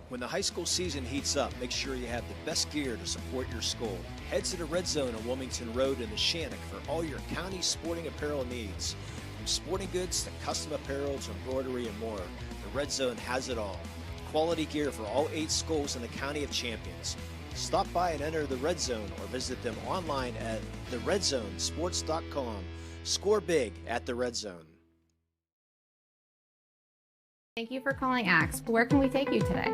When the high school season heats up, make sure you have the best gear to support your school. Head to the Red Zone on Wilmington Road in the Shenango for all your county sporting apparel needs. From sporting goods to custom apparel to embroidery and more, the Red Zone has it all. Quality gear for all 8 schools in the County of Champions. Stop by and enter the Red Zone or visit them online at theredzonesports.com. Score big at the Red Zone. Thank you for calling Axe. Where can we take you today?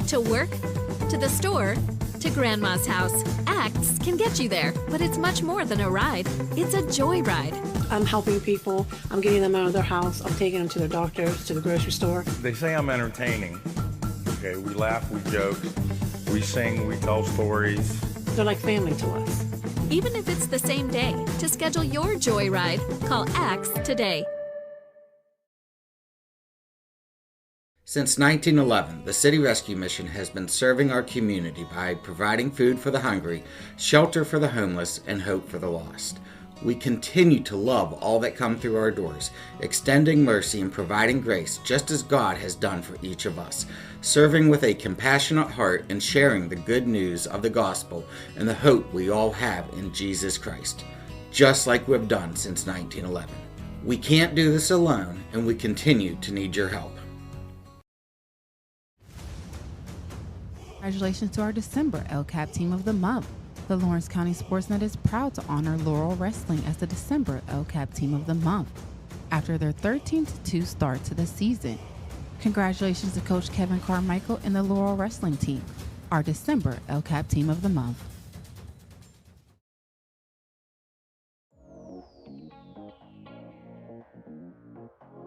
To work, to the store, to Grandma's house. Axe can get you there, but it's much more than a ride. It's a joyride. I'm helping people. I'm getting them out of their house. I'm taking them to their doctors, to the grocery store. They say I'm entertaining. Okay, we laugh, we joke, we sing, we tell stories. They're like family to us. Even if it's the same day, to schedule your joyride, call Axe today. Since 1911, the City Rescue Mission has been serving our community by providing food for the hungry, shelter for the homeless, and hope for the lost. We continue to love all that come through our doors, extending mercy and providing grace just as God has done for each of us, serving with a compassionate heart and sharing the good news of the gospel and the hope we all have in Jesus Christ, just like we've done since 1911. We can't do this alone, and we continue to need your help. Congratulations to our December LCAP Team of the Month. The Lawrence County SportsNet is proud to honor Laurel Wrestling as the December LCAP Team of the Month after their 13-2 start to the season. Congratulations to Coach Kevin Carmichael and the Laurel Wrestling Team, our December LCAP Team of the Month.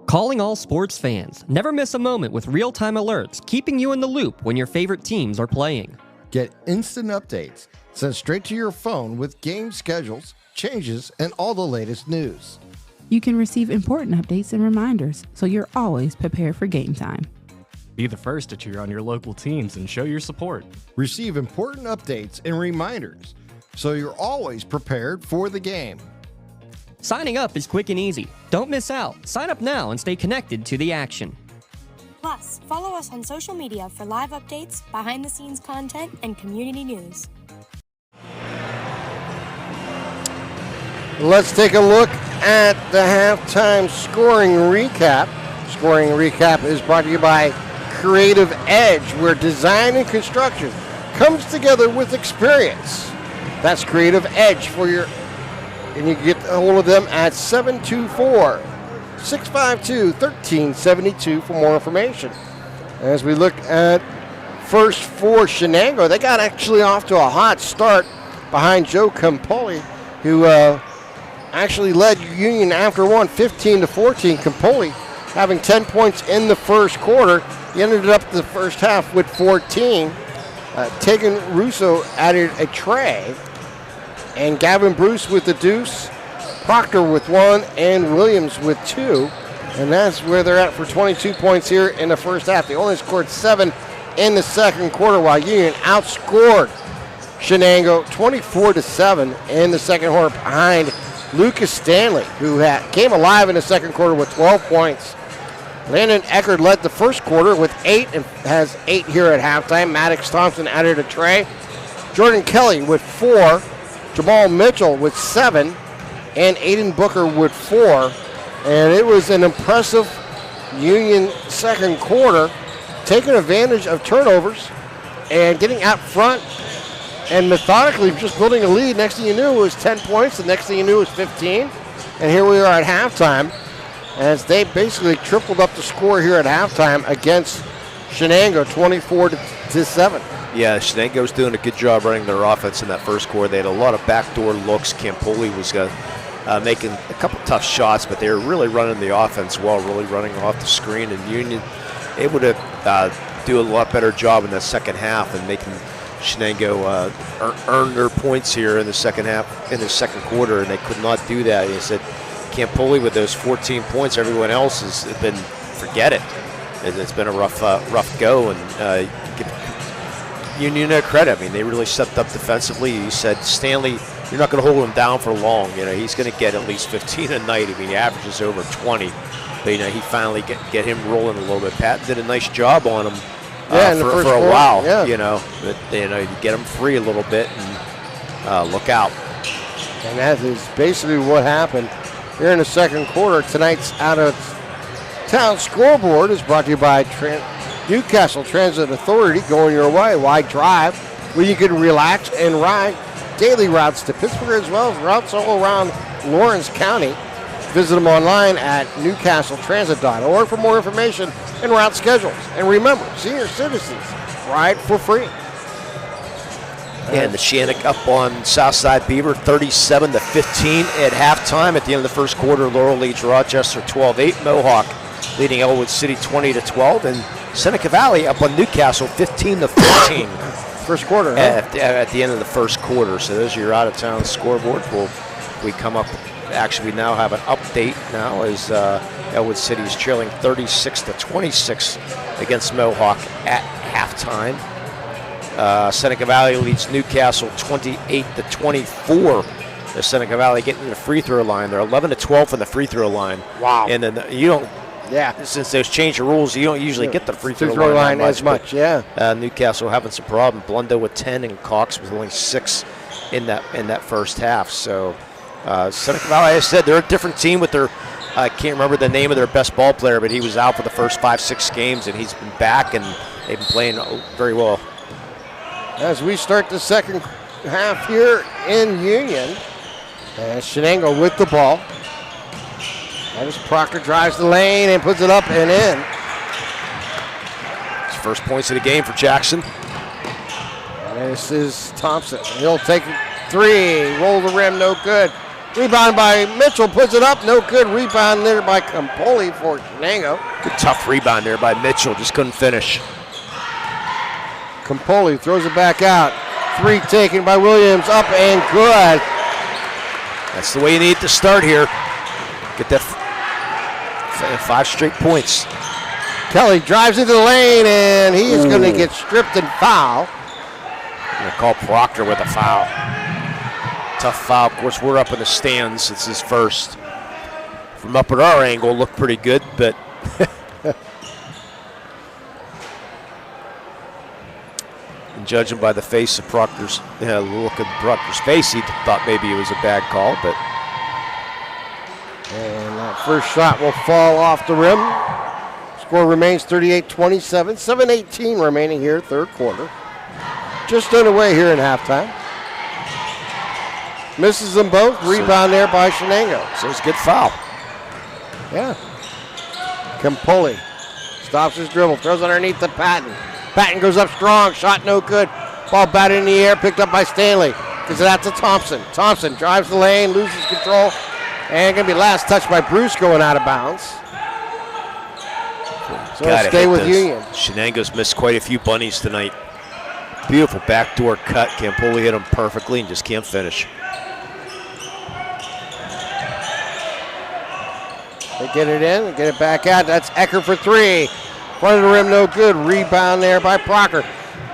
Calling all sports fans. Never miss a moment with real-time alerts, keeping you in the loop when your favorite teams are playing. Get instant updates sent straight to your phone with game schedules, changes, and all the latest news. You can receive important updates and reminders, so you're always prepared for game time. Be the first to cheer on your local teams and show your support. Receive important updates and reminders, so you're always prepared for the game. Signing up is quick and easy. Don't miss out. Sign up now and stay connected to the action. Plus, follow us on social media for live updates, behind-the-scenes content, and community news. Let's take a look at the halftime scoring recap. Scoring recap is brought to you by Creative Edge, where design and construction comes together with experience. That's Creative Edge for your... And you can get a hold of them at 724-652-1372 for more information. As we look at first for Shenango, they got actually off to a hot start behind Joe Campoli, who actually led Union after one, 15-14. Campoli having 10 points in the first quarter. He ended up the first half with 14. Tegan Russo added a tray. And Gavin Bruce with the deuce, Proctor with 1, and Williams with 2. And that's where they're at for 22 points here in the first half. They only scored 7 in the second quarter, while Union outscored Shenango 24-7 in the second quarter behind Lucas Stanley, who came alive in the second quarter with 12 points. Landon Eckerd led the first quarter with 8 and has 8 here at halftime. Maddox Thompson added a tray. Jordan Kelly with 4. Jamal Mitchell with 7, and Aiden Booker with 4. And it was an impressive Union second quarter, taking advantage of turnovers and getting out front and methodically just building a lead. Next thing you knew, it was 10 points. The next thing you knew, it was 15. And here we are at halftime, as they basically tripled up the score here at halftime against Shenango, 24-7. Yeah, Shenango's doing a good job running their offense in that first quarter. They had a lot of backdoor looks. Campoli was making a couple tough shots, but they were really running the offense well, really running off the screen. And Union able to do a lot better job in the second half and making Shenango earn their points here in the second half, in the second quarter, and they could not do that. He said Campoli with those 14 points, everyone else has been, forget it. It's been a rough go, and give Union no credit. I mean, they really stepped up defensively. He said, Stanley, you're not going to hold him down for long. You know, he's going to get at least 15 a night. I mean, he averages over 20. But, he finally get him rolling a little bit. Patton did a nice job on him for a quarter, while, But, you get him free a little bit and look out. And that is basically what happened here in the second quarter. Tonight's out-of-town scoreboard is brought to you by Newcastle Transit Authority, going your way. Wide drive, where you can relax and ride daily routes to Pittsburgh as well as routes all around Lawrence County. Visit them online at newcastletransit.org for more information and route schedules. And remember, senior citizens ride for free. And the Shenango up on Southside Beaver, 37-15 at halftime. At the end of the first quarter, Laurel leads Rochester 12-8. Mohawk leading Elwood City 20-12, and Seneca Valley up on Newcastle 15-15. First quarter, at the end of the first quarter. So those are your out-of-town scoreboard. We come up. Actually, we now have an update now as Elwood City is trailing 36-26 against Mohawk at halftime. Seneca Valley leads Newcastle 28-24. The Seneca Valley getting to the free throw line. They're 11-12 from the free throw line. Wow. And then since they've changed the rules, you don't usually get the free throw line as much. Newcastle having some problem. Blundo with 10 and Cox with only 6 in that first half. So Seneca Valley, I said, they're a different team with their. I can't remember the name of their best ball player, but he was out for the first 5-6 games, and he's been back, and they've been playing very well. As we start the second half here in Union, and Shenango with the ball. As Proctor drives the lane and puts it up and in. His first points of the game for Jackson. And this is Thompson. He'll take 3, roll the rim, no good. Rebound by Mitchell, puts it up, no good. Rebound there by Campoli for Shenango. Good tough rebound there by Mitchell, just couldn't finish. Campoli throws it back out. 3 taken by Williams, up and good. That's the way you need to start here. Get that 5 straight points. Kelly drives into the lane, and he is going to get stripped and foul. Going to call Proctor with a foul. Tough foul. Of course, we're up in the stands. It's his first. From up at our angle, looked pretty good, but and judging by the face of Proctor's, look at Proctor's face, he thought maybe it was a bad call, but. And that first shot will fall off the rim. Score remains 38-27, 7:18 remaining here, third quarter. Just underway here in halftime. Misses them both. Rebound there by Shenango. So it's a good foul. Yeah. Campoli stops his dribble, throws underneath the Patton. Patton goes up strong, shot no good. Ball batted in the air, picked up by Stanley. Gets it out to Thompson. Thompson drives the lane, loses control, and going to be last touched by Bruce going out of bounds. So it'll stay with Union. Shenango's missed quite a few bunnies tonight. Beautiful backdoor cut. Campoli hit him perfectly and just can't finish. They get it in and get it back out. That's Eckert for 3. Front of the rim, no good. Rebound there by Proctor.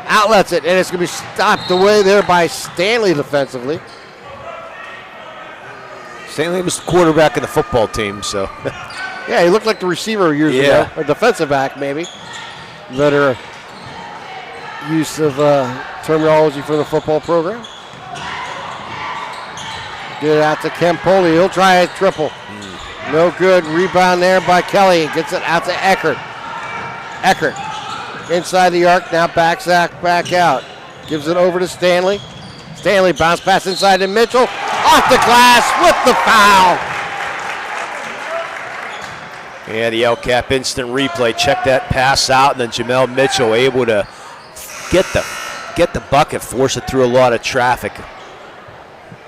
Outlets it, and it's going to be stopped away there by Stanley defensively. Stanley was the quarterback of the football team, so. Yeah, he looked like the receiver years ago, or defensive back maybe. Better use of terminology for the football program. Get it out to Campoli. He'll try a triple. No good. Rebound there by Kelly. Gets it out to Eckert. Eckert inside the arc. Now backs back out. Gives it over to Stanley. Stanley bounce pass inside to Mitchell. Off the glass with the foul. Yeah, the LCAP instant replay. Check that pass out, and then Jamel Mitchell able to get the bucket, force it through a lot of traffic.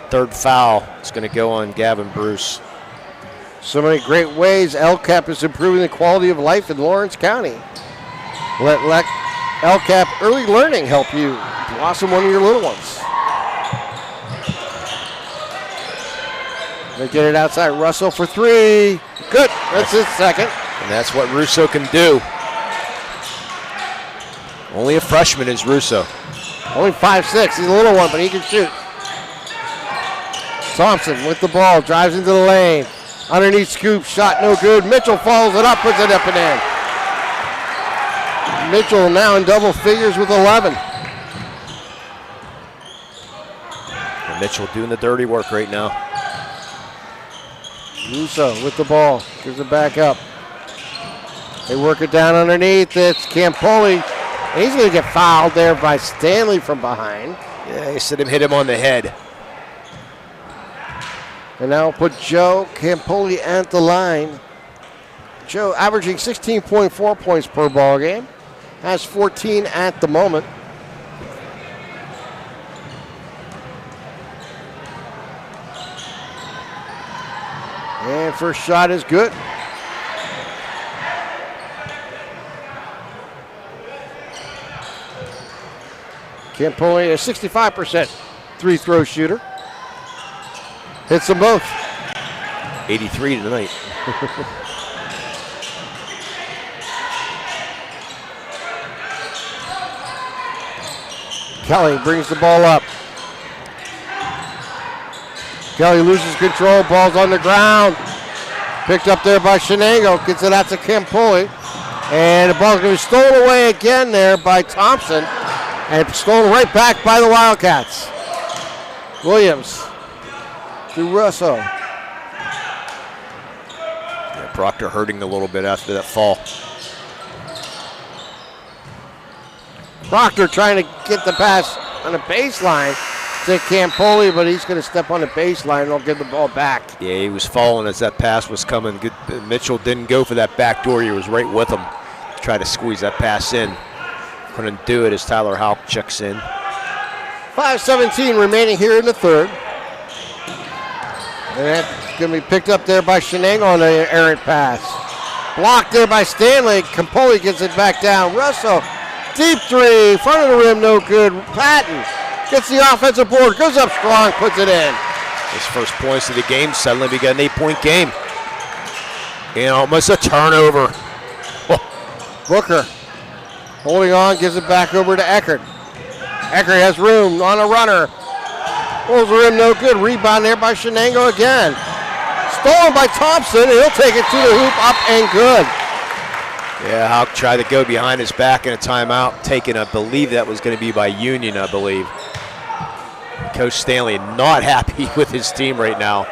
Third foul is going to go on Gavin Bruce. So many great ways LCAP is improving the quality of life in Lawrence County. Let LCAP Early Learning help you blossom one of your little ones. They get it outside. Russell for 3. Good. That's his second. And that's what Russo can do. Only a freshman is Russo. Only 5'6". He's a little one, but he can shoot. Thompson with the ball. Drives into the lane. Underneath scoop, shot no good. Mitchell follows it up, puts it up and in. Mitchell now in double figures with 11. And Mitchell doing the dirty work right now. Russo with the ball, gives it back up. They work it down underneath. It's Campoli. And he's going to get fouled there by Stanley from behind. Yeah, he said him hit him on the head. And now we'll put Joe Campoli at the line. Joe averaging 16.4 points per ball game. Has 14 at the moment. And first shot is good. Campoli, a 65% free throw shooter. Hits them both. 83 tonight. Kelly brings the ball up. Kelly loses control, ball's on the ground. Picked up there by Shenango, gets it out to Campoli. And the ball's going to be stolen away again there by Thompson. And stolen right back by the Wildcats. Williams to Russo. Yeah, Proctor hurting a little bit after that fall. Proctor trying to get the pass on the baseline to Campoli, but he's going to step on the baseline and they'll give the ball back. Yeah, he was falling as that pass was coming. Good. Mitchell didn't go for that back door. He was right with him. Tried to squeeze that pass in. Couldn't do it as Tyler Houck checks in. 5:17 remaining here in the third. And that's going to be picked up there by Shenango on an errant pass. Blocked there by Stanley. Campoli gets it back down. Russo, deep three, front of the rim, no good. Patton gets the offensive board, goes up strong, puts it in. His first points of the game, suddenly we got an 8-point game. And almost a turnover. Booker holding on, gives it back over to Eckert. Eckert has room on a runner. Pulls the rim, no good. Rebound there by Shenango again. Stolen by Thompson. He'll take it to the hoop, up and good. Yeah, Houck tried to go behind his back in a timeout, taken, I believe that was going to be by Union, I believe. Coach Stanley not happy with his team right now.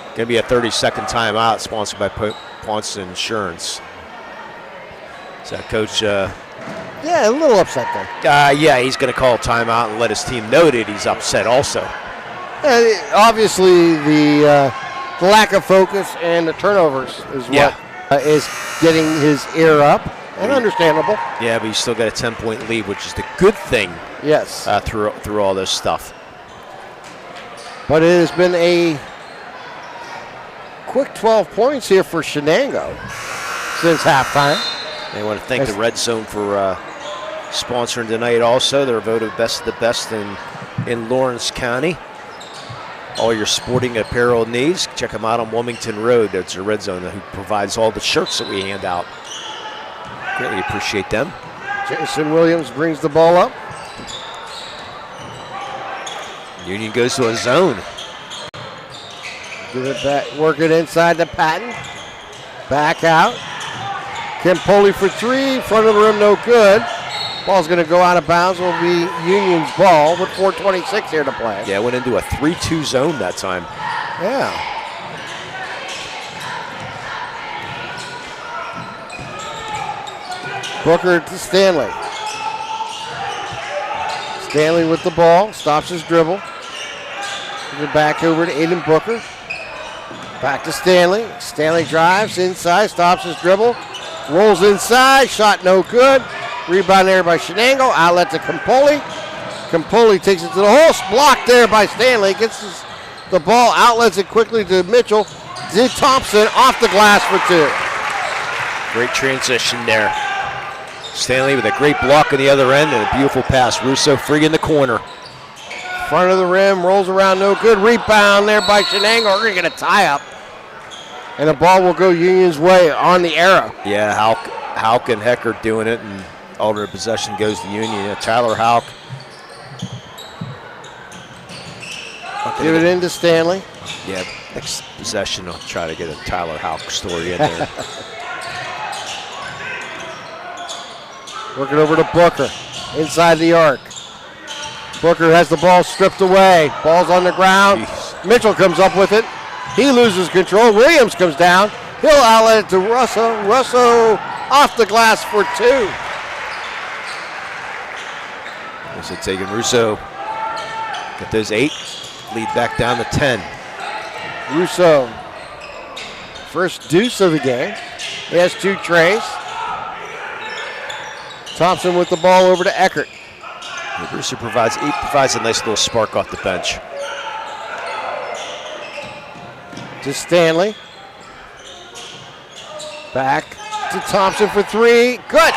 Going to be a 30-second timeout sponsored by Ponce Insurance. So Coach... yeah, a little upset there. Yeah, he's going to call a timeout and let his team know that he's upset also. Obviously, the lack of focus and the turnovers is what is getting his ear up, and understandable. Yeah, but he's still got a 10-point lead, which is the good thing. Yes. Through all this stuff. But it has been a quick 12 points here for Shenango since halftime. They want to thank the Red Zone for sponsoring tonight also. They're voted best of the best in Lawrence County. All your sporting apparel needs, check them out on Wilmington Road. That's the Red Zone who provides all the shirts that we hand out. Greatly appreciate them. Jason Williams brings the ball up. Union goes to a zone. Give it back, work it inside to Patton. Back out. Campoli for three, front of the rim, no good. Ball's going to go out of bounds. Will be Union's ball with 4:26 here to play. Yeah, went into a 3-2 zone that time. Yeah. Booker to Stanley. Stanley with the ball, stops his dribble. Gives it back over to Aiden Booker. Back to Stanley. Stanley drives inside, stops his dribble. Rolls inside, shot no good. Rebound there by Shenango, outlet to Campoli. Campoli takes it to the hole, blocked there by Stanley. Gets the ball, outlets it quickly to Mitchell. Did Thompson off the glass for two. Great transition there. Stanley with a great block on the other end and a beautiful pass. Russo free in the corner. Front of the rim, rolls around, no good. Rebound there by Shenango. We're going to get a tie-up. And the ball will go Union's way on the arrow. Yeah, Houck and Hecker doing it, and alternate possession goes to Union. Yeah, Tyler Houck. Give it in to Stanley. Yeah, next possession I'll try to get a Tyler Houck story in there. Working over to Booker, inside the arc. Booker has the ball stripped away. Ball's on the ground. Jeez. Mitchell comes up with it. He loses control. Williams comes down. He'll outlet it to Russo. Russo off the glass for 2. So taking Russo. Get those 8. Lead back down to 10. Russo, first deuce of the game. He has 2 trays. Thompson with the ball over to Eckert. Russo provides a nice little spark off the bench. To Stanley. Back to Thompson for 3. Good.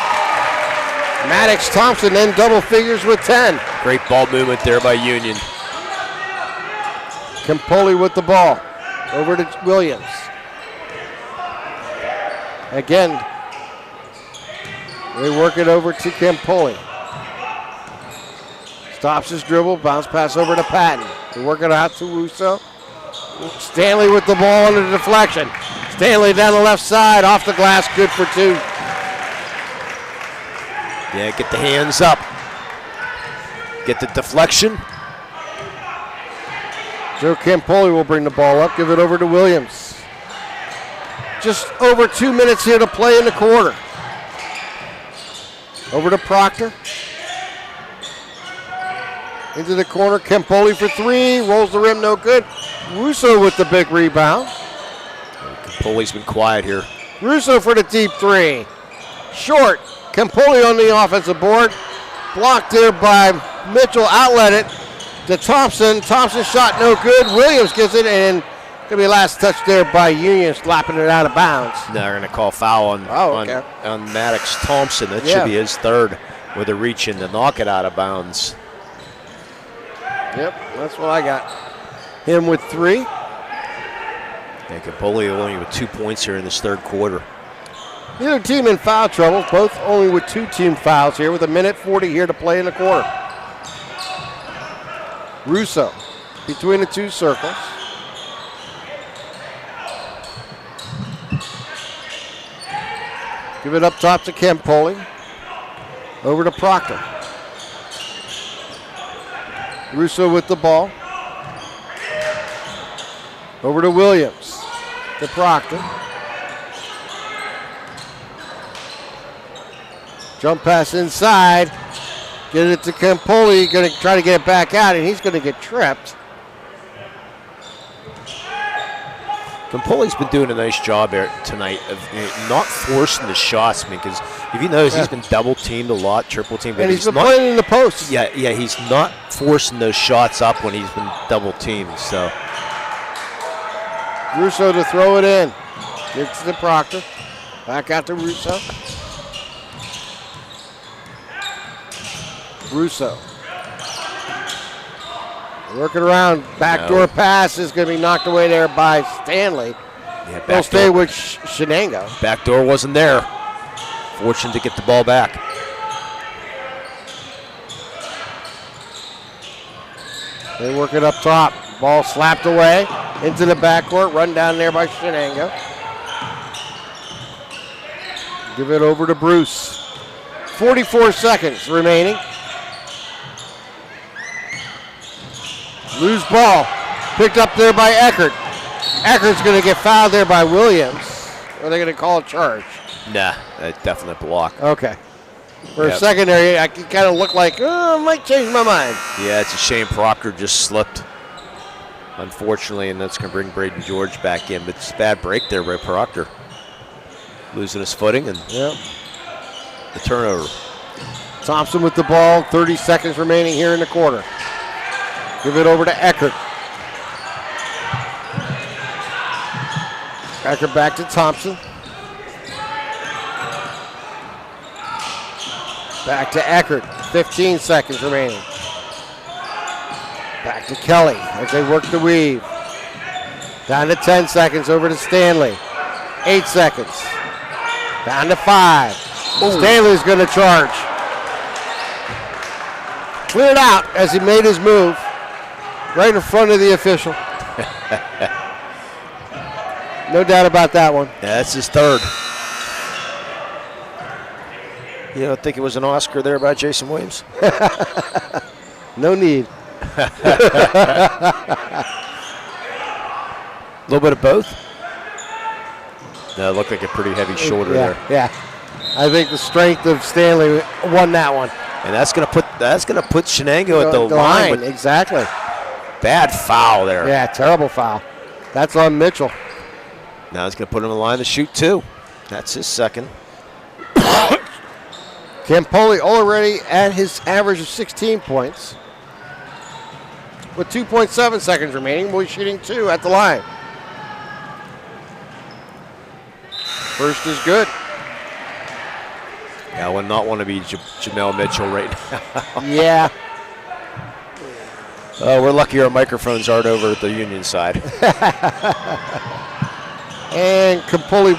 Maddox Thompson then double figures with 10. Great ball movement there by Union. Campoli with the ball. Over to Williams. Again, they work it over to Campoli. Stops his dribble, bounce pass over to Patton. They work it out to Russo. Stanley with the ball under deflection. Stanley down the left side, off the glass, good for 2. Yeah, get the hands up. Get the deflection. Joe Campoli will bring the ball up, give it over to Williams. Just over 2 minutes here to play in the quarter. Over to Proctor. Into the corner, Campoli for 3, rolls the rim, no good. Russo with the big rebound. Campoli's been quiet here. Russo for the deep 3. Short, Campoli on the offensive board. Blocked there by Mitchell, outlet it to Thompson. Thompson's shot no good. Williams gets it, and gonna be last touch there by Union, slapping it out of bounds. Now they're gonna call foul on Maddox Thompson. That should be his 3rd with a reach in to knock it out of bounds. Yep, that's what I got. Him with 3. And Campoli only with 2 points here in this 3rd quarter. Neither team in foul trouble, both only with 2 team fouls here with 1:40 here to play in the quarter. Russo between the 2 circles. Give it up top to Campoli. Over to Proctor. Russo with the ball. Over to Williams. To Proctor. Jump pass inside. Get it to Campoli. Going to try to get it back out, and he's going to get tripped. Campoli's been doing a nice job here tonight of not forcing the shots, because if you notice, he's been double teamed a lot, triple teamed. And he's been playing in the post. Yeah, he's not forcing those shots up when he's been double teamed. So Russo to throw it in. Gets to Proctor. Back out to Russo. Russo. Working around, backdoor pass is going to be knocked away there by Stanley. Yeah, they'll stay with Shenango. Backdoor wasn't there. Fortunate to get the ball back. They work it up top. Ball slapped away into the backcourt. Run down there by Shenango. Give it over to Bruce. 44 seconds remaining. Loose ball. Picked up there by Eckert. Eckert's going to get fouled there by Williams. Or are they going to call a charge? Nah, a definite block. Okay. For a secondary, I can kind of look like, I might change my mind. Yeah, it's a shame Proctor just slipped, unfortunately, and that's going to bring Braden George back in. But it's a bad break there by Proctor. Losing his footing and the turnover. Thompson with the ball, 30 seconds remaining here in the quarter. Give it over to Eckert. Eckert back to Thompson. Back to Eckert, 15 seconds remaining. Back to Kelly as they work the weave. Down to 10 seconds, over to Stanley. 8 seconds. Down to 5. Stanley's going to charge. Cleared out as he made his move. Right in front of the official. No doubt about that one. Yeah, that's his third. You don't think it was an Oscar there by Jason Williams? No need. A little bit of both? No, it looked like a pretty heavy shoulder there. Yeah. I think the strength of Stanley won that one. And that's gonna put Shenango at the line. Exactly. Bad foul there. Yeah, terrible foul. That's on Mitchell. Now he's gonna put him in line to shoot two. That's his second. Campoli already at his average of 16 points. With 2.7 seconds remaining, we'll be shooting two at the line. First is good. Yeah, I would not want to be Jamel Mitchell right now. Yeah. We're lucky our microphones aren't over at the Union side. And Campoli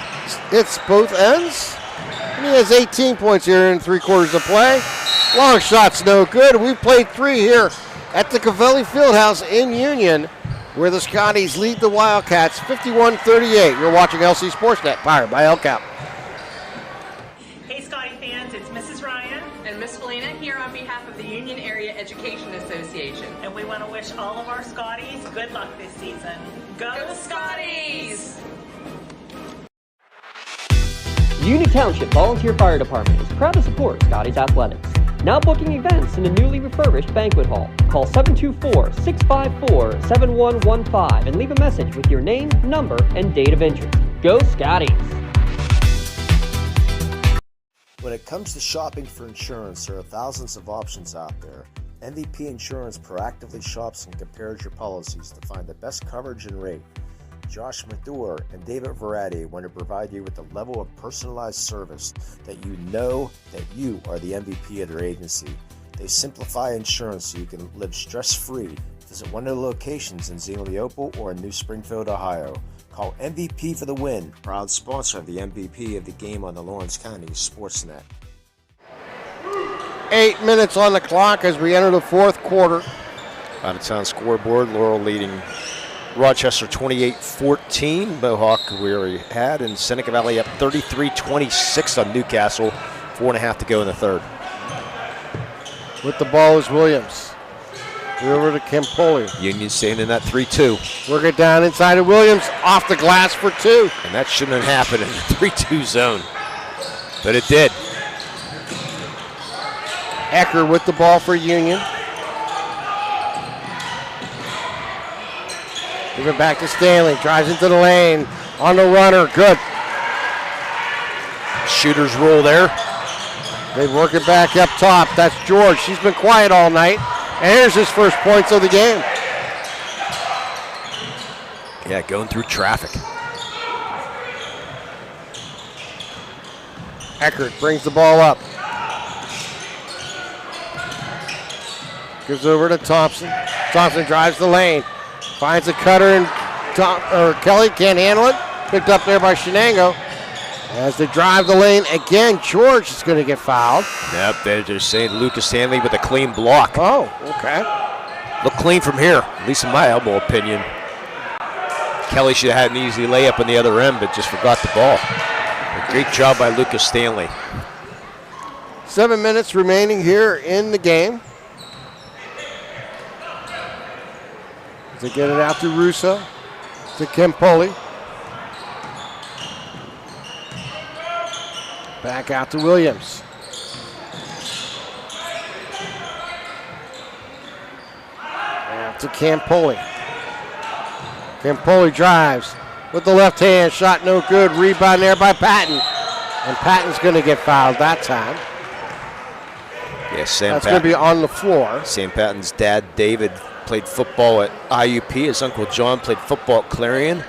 hits both ends. And he has 18 points here in 3/4 of play. Long shot's no good. We've played three here at the Covelli Fieldhouse in Union, where the Scotties lead the Wildcats 51-38. You're watching LC SportsNet, powered by LCAP. Hey Scotty fans, it's Mrs. Ryan and Miss Felina here on behalf of the Union Area Education Association. And we want to wish all of our Scotties good luck this season. Go Scotties! Union Township Volunteer Fire Department is proud to support Scotties Athletics. Now booking events in the newly refurbished banquet hall. Call 724-654-7115 and leave a message with your name, number, and date of interest. Go Scotties! When it comes to shopping for insurance, there are thousands of options out there. MVP Insurance proactively shops and compares your policies to find the best coverage and rate. Josh Mathur and David Verratti want to provide you with the level of personalized service that you know that you are the MVP of their agency. They simplify insurance so you can live stress-free. Visit one of the locations in Xenia Opal or in New Springfield, Ohio. Call MVP for the win. Proud sponsor of the MVP of the game on the Lawrence County SportsNet. 8 minutes on the clock as we enter the fourth quarter. Out of town scoreboard, Laurel leading Rochester 28-14. Mohawk we already had, and Seneca Valley up 33-26 on Newcastle. 4.5 to go in the third. With the ball is Williams. Over to Campoli. Union staying in that 3-2. Work it down inside of Williams, off the glass for two. And that shouldn't have happened in the 3-2 zone, but it did. Ecker with the ball for Union. Give it back to Stanley. Drives into the lane. On the runner. Good. Shooter's roll there. They work it back up top. That's George. She's been quiet all night. And here's his first points of the game. Yeah, going through traffic. Eckert brings the ball up. Gives over to Thompson. Thompson drives the lane. Finds a cutter, and Kelly can't handle it. Picked up there by Shenango. As they drive the lane again, George is going to get fouled. Yep, they're saying Lucas Stanley with a clean block. Oh, okay. Look clean from here, at least in my elbow opinion. Kelly should have had an easy layup on the other end, but just forgot the ball. A great job by Lucas Stanley. 7 minutes remaining here in the game. To get it out to Russo, to Campoli. Back out to Williams. Out to Campoli. Campoli drives with the left hand, shot no good. Rebound there by Patton. And Patton's going to get fouled that time. Yes, That's going to be on the floor. Sam Patton's dad, David, played football at IUP. His uncle John played football at Clarion.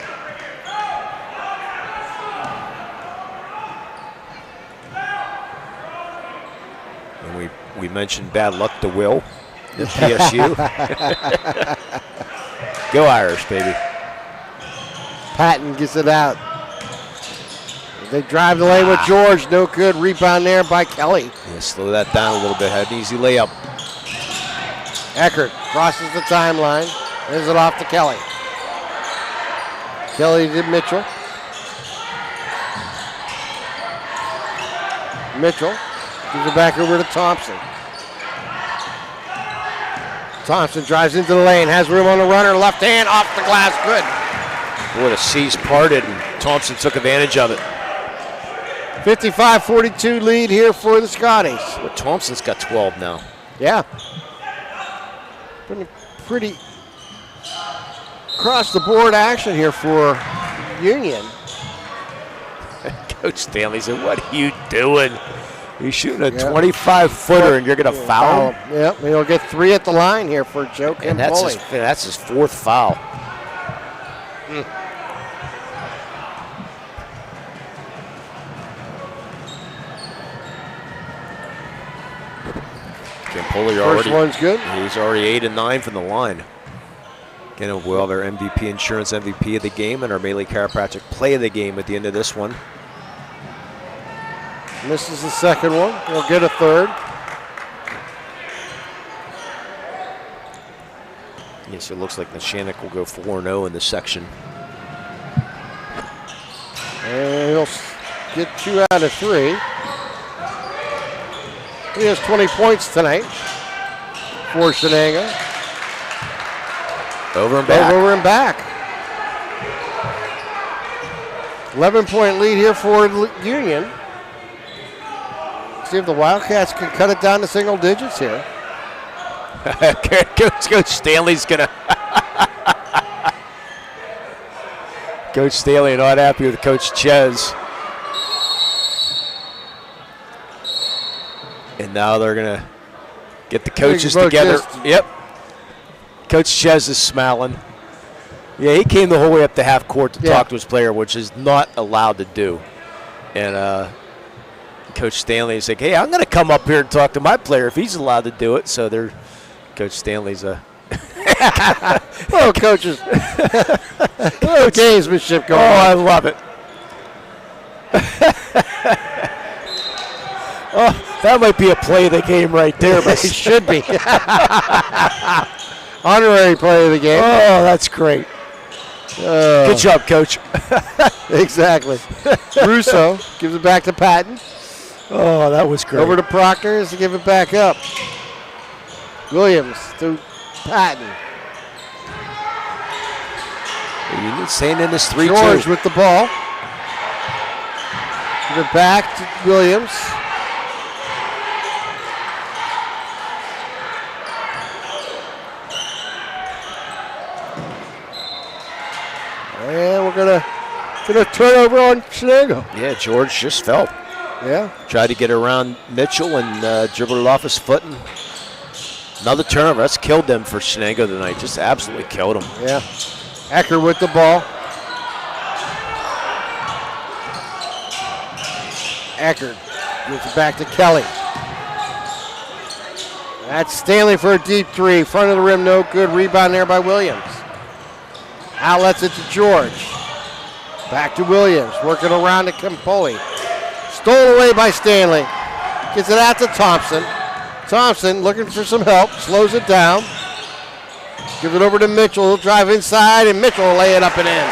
And we mentioned bad luck to Will at PSU. Go Irish, baby. Patton gets it out. They drive the lane with George. No good. Rebound there by Kelly. Yeah, slow that down a little bit. Had an easy layup. Eckert crosses the timeline. Gives it off to Kelly. Kelly to Mitchell. Mitchell gives it back over to Thompson. Thompson drives into the lane, has room on the runner, left hand off the glass, good. Boy, the C's parted, and Thompson took advantage of it. 55-42 lead here for the Scotties. But Thompson's got 12 now. Yeah. Pretty across-the-board action here for Union. Coach Stanley said, what are you doing? You're shooting a 25-footer, and you're going to foul him? Yep, he'll get 3 at the line here for Joe Campoli. And that's his 4th foul. Campoli First one's good. He's already 8 and 9 from the line. Again, we'll have our MVP Insurance MVP of the game and our Melee Chiropractic Play of the game at the end of this one. Misses the second one. We'll get a third. Yes, it looks like Neshannock will go 4-0 in this section. And he'll get 2 out of 3. He has 20 points tonight for Shenango. Over and back. Over and back. 11-point lead here for Union. See if the Wildcats can cut it down to single digits here. Coach Stanley's gonna. Coach Stanley not happy with Coach Ches. And now they're gonna get the coaches together. Yep. Coach Ches is smiling. Yeah, he came the whole way up to half court to talk to his player, which is not allowed to do. And Coach Stanley is like, hey, I'm going to come up here and talk to my player if he's allowed to do it. So Coach Stanley's a oh, coaches. Little gamesmanship going on. I love it. Oh, that might be a play of the game right there. But it should be. Honorary play of the game. Oh, that's great. Good job, Coach. Exactly. Russo gives it back to Patton. Oh, that was great. Over to Proctor to give it back up. Williams to Patton. Union staying in this 3-2. George with the ball. Give it back to Williams. And we're gonna get a turnover on Shenango. Yeah, George just fell. Yeah. Tried to get around Mitchell and dribbled it off his foot. And another turnover. That's killed them for Shenango tonight. Just absolutely killed them. Yeah. Ecker with the ball. Ecker gives it back to Kelly. That's Stanley for a deep 3. Front of the rim, no good. Rebound there by Williams. Outlets it to George. Back to Williams. Working around to Campoli. Stolen away by Stanley. Gets it out to Thompson. Thompson looking for some help. Slows it down. Gives it over to Mitchell. He'll drive inside, and Mitchell will lay it up and in.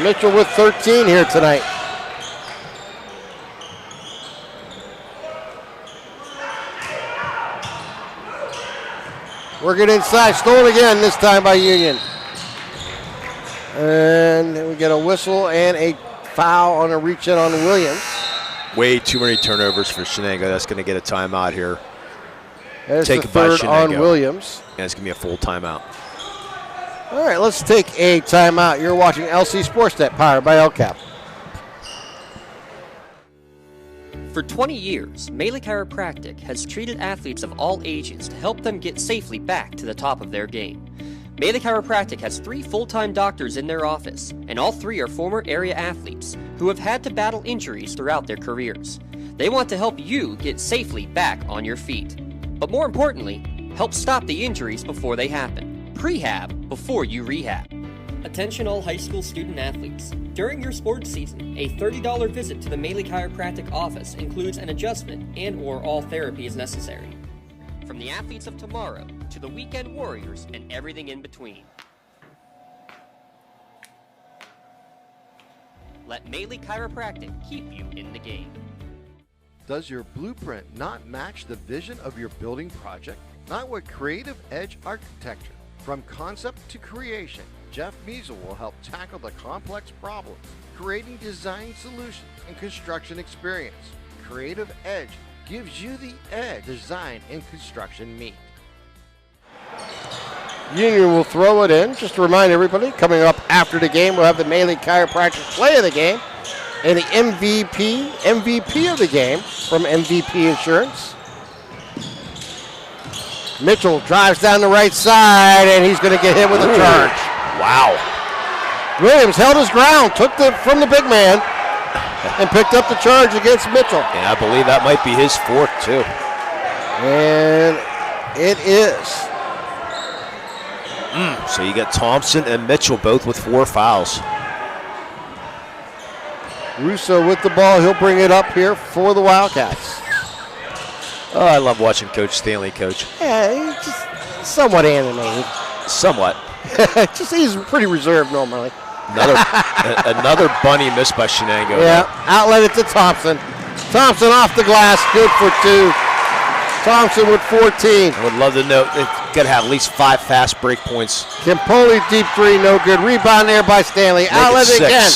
Mitchell with 13 here tonight. Working inside. Stolen again, this time by Union. And we get a whistle and a foul on a reach-in on Williams. Way too many turnovers for Shenango. That's going to get a timeout here. That's the third on Williams. And it's going to be a full timeout. All right, let's take a timeout. You're watching LC SportsNet, powered by LCAP. For 20 years, Melee Chiropractic has treated athletes of all ages to help them get safely back to the top of their game. Melee Chiropractic has 3 full-time doctors in their office, and all 3 are former area athletes who have had to battle injuries throughout their careers. They want to help you get safely back on your feet. But more importantly, help stop the injuries before they happen. Prehab before you rehab. Attention all high school student athletes. During your sports season, a $30 visit to the Melee Chiropractic office includes an adjustment and/or all therapy is necessary. From the athletes of tomorrow to the weekend warriors and everything in between. Let Melee Chiropractic keep you in the game. Does your blueprint not match the vision of your building project? Not with Creative Edge Architecture. From concept to creation, Jeff Measle will help tackle the complex problems, creating design solutions and construction experience. Creative Edge gives you the edge design and construction meet. Union will throw it in. Just to remind everybody, coming up after the game, we'll have the Melee Chiropractic play of the game and the MVP of the game from MVP Insurance. Mitchell drives down the right side, and he's going to get hit with a charge. Wow. Williams held his ground, took from the big man, and picked up the charge against Mitchell. And I believe that might be his fourth, too. And it is. So you got Thompson and Mitchell both with 4 fouls. Russo with the ball. He'll bring it up here for the Wildcats. Oh, I love watching Coach Stanley coach. Yeah, he's just somewhat animated. Somewhat. He's pretty reserved normally. Another bunny missed by Shenango. Yeah, outlet it to Thompson. Thompson off the glass, good for 2. Thompson with 14. I would love to know, they've got to have at least 5 fast break points. Campoli deep 3, no good. Rebound there by Stanley. Outlet it again.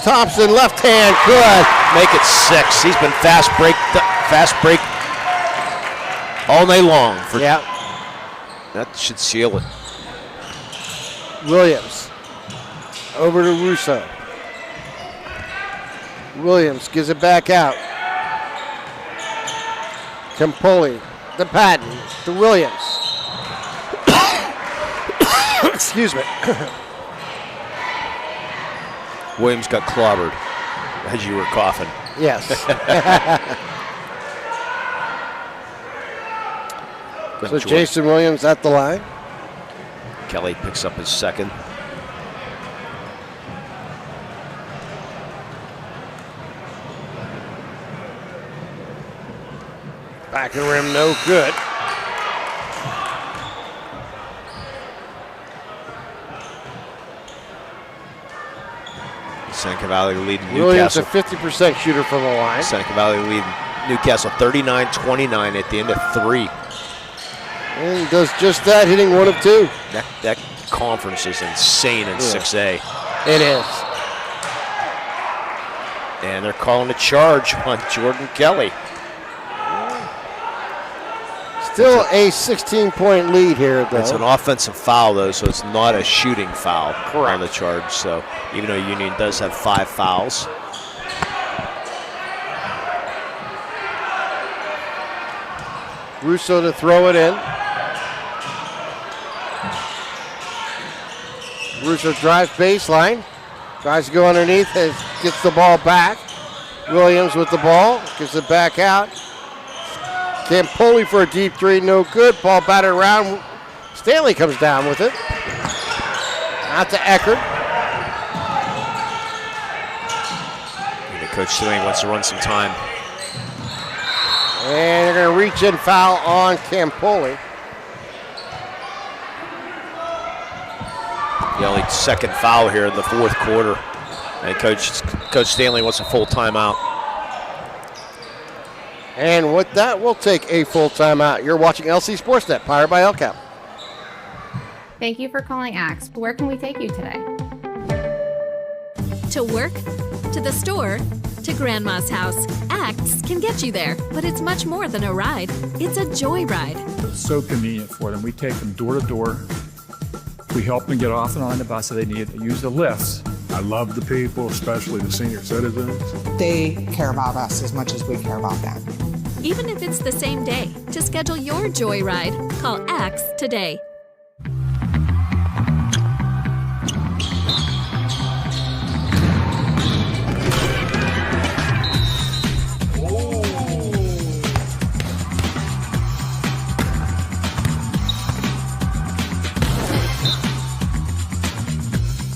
Thompson left hand, good. Make it 6. He's been fast break all night long. That should seal it. Williams over to Russo. Williams gives it back out. Campoli, the Patton, to Williams. Excuse me. Williams got clobbered as you were coughing. Yes. So Jason Williams at the line. Kelly picks up his second. Back of the rim, no good. Seneca Valley leading Williams Newcastle. a 50% shooter from the line. Seneca Valley leading Newcastle 39-29 at the end of 3. And he does just that, hitting 1 of 2. That conference is insane in 6A. It is. And they're calling a charge on Jordan Kelly. Still a 16-point lead here, though. It's an offensive foul, though, so it's not a shooting foul Correct. on the charge. So even though Union does have 5 fouls. Russo to throw it in. Russo drives baseline. Tries to go underneath, gets the ball back. Williams with the ball, gets it back out. Campoli for a deep 3, no good. Ball batted around. Stanley comes down with it. Out to Eckert. Coach Stanley wants to run some time. And they're going to reach in foul on Campoli. The only second foul here in the 4th quarter. And Coach Stanley wants a full timeout. And with that, we'll take a full timeout. You're watching LC SportsNet, powered by LCAP. Thank you for calling Axe. Where can we take you today? To work, to the store, to Grandma's house. Axe can get you there, but it's much more than a ride. It's a joyride. It's so convenient for them. We take them door to door. We help them get off and on the bus if they need to use the lifts. I love the people, especially the senior citizens. They care about us as much as we care about them. Even if it's the same day, to schedule your joyride, call Axe today.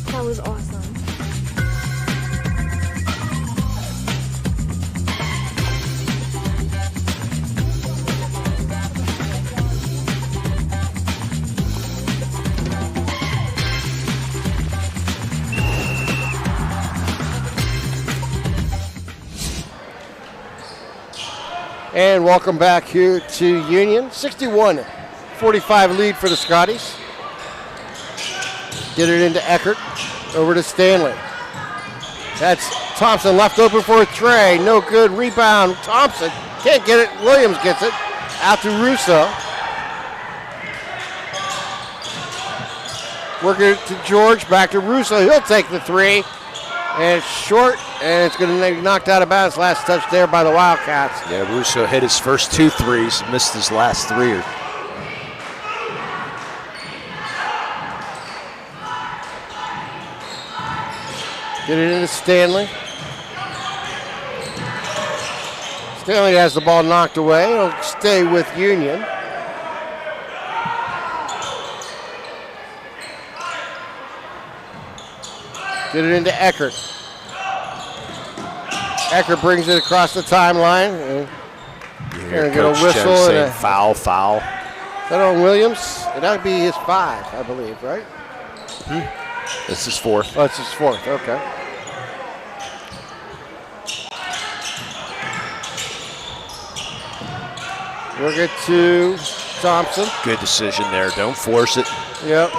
That was awesome. And welcome back here to Union. 61-45 lead for the Scotties. Get it into Eckert. Over to Stanley. That's Thompson left open for a tray. No good. Rebound. Thompson can't get it. Williams gets it. Out to Russo. Working it to George. Back to Russo. He'll take the three. And it's short. And it's going to be knocked out of bounds. Last touch there by the Wildcats. Yeah, Russo hit his first 2 threes. Missed his last 3. Get it into Stanley. Stanley has the ball knocked away. It'll stay with Union. Get it into Eckert. Eckert brings it across the timeline. And Here, get a whistle Jones and a foul. Is that on Williams? That would be his 5, I believe, right? This is 4th. Oh, it's his 4th. Okay. Work it to Thompson. Good decision there. Don't force it. Yep.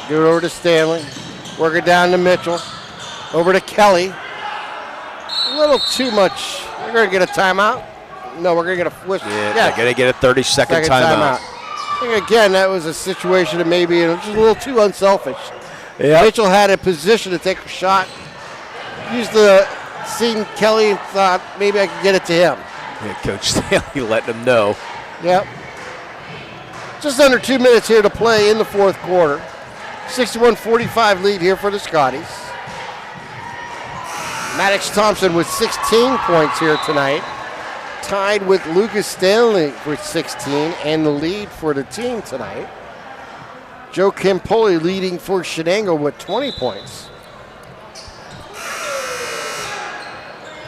Give it over to Stanley. Work it down to Mitchell. Over to Kelly. A little too much. We're going to get a timeout. No, we're going to get a whistle. Yeah, they're going to get a 30-second timeout. I think, again, that was a situation that maybe just a little too unselfish. Yep. Mitchell had a position to take a shot. Seen Kelly and thought maybe I could get it to him. Yeah, Coach Stanley letting him know. Yep. Just under 2 minutes here to play in the 4th quarter. 61-45 lead here for the Scotties. Maddox Thompson with 16 points here tonight. Tied with Lucas Stanley with 16 and the lead for the team tonight. Joe Campoli leading for Shenango with 20 points.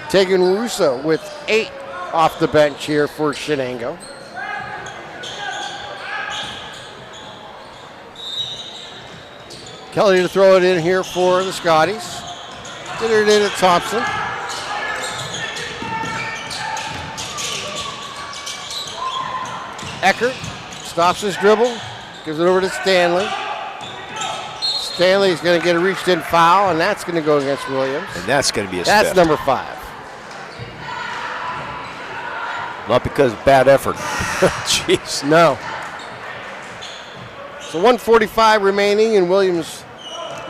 Tegan Russo with 8 off the bench here for Shenango. Kelly to throw it in here for the Scotties. Get it in to Thompson. Eckert stops his dribble, gives it over to Stanley. Stanley's going to get a reached in foul, and that's going to go against Williams. And that's going to be a That's stiff. number 5. Not because of bad effort. Jeez. No. So 1:45 remaining, and Williams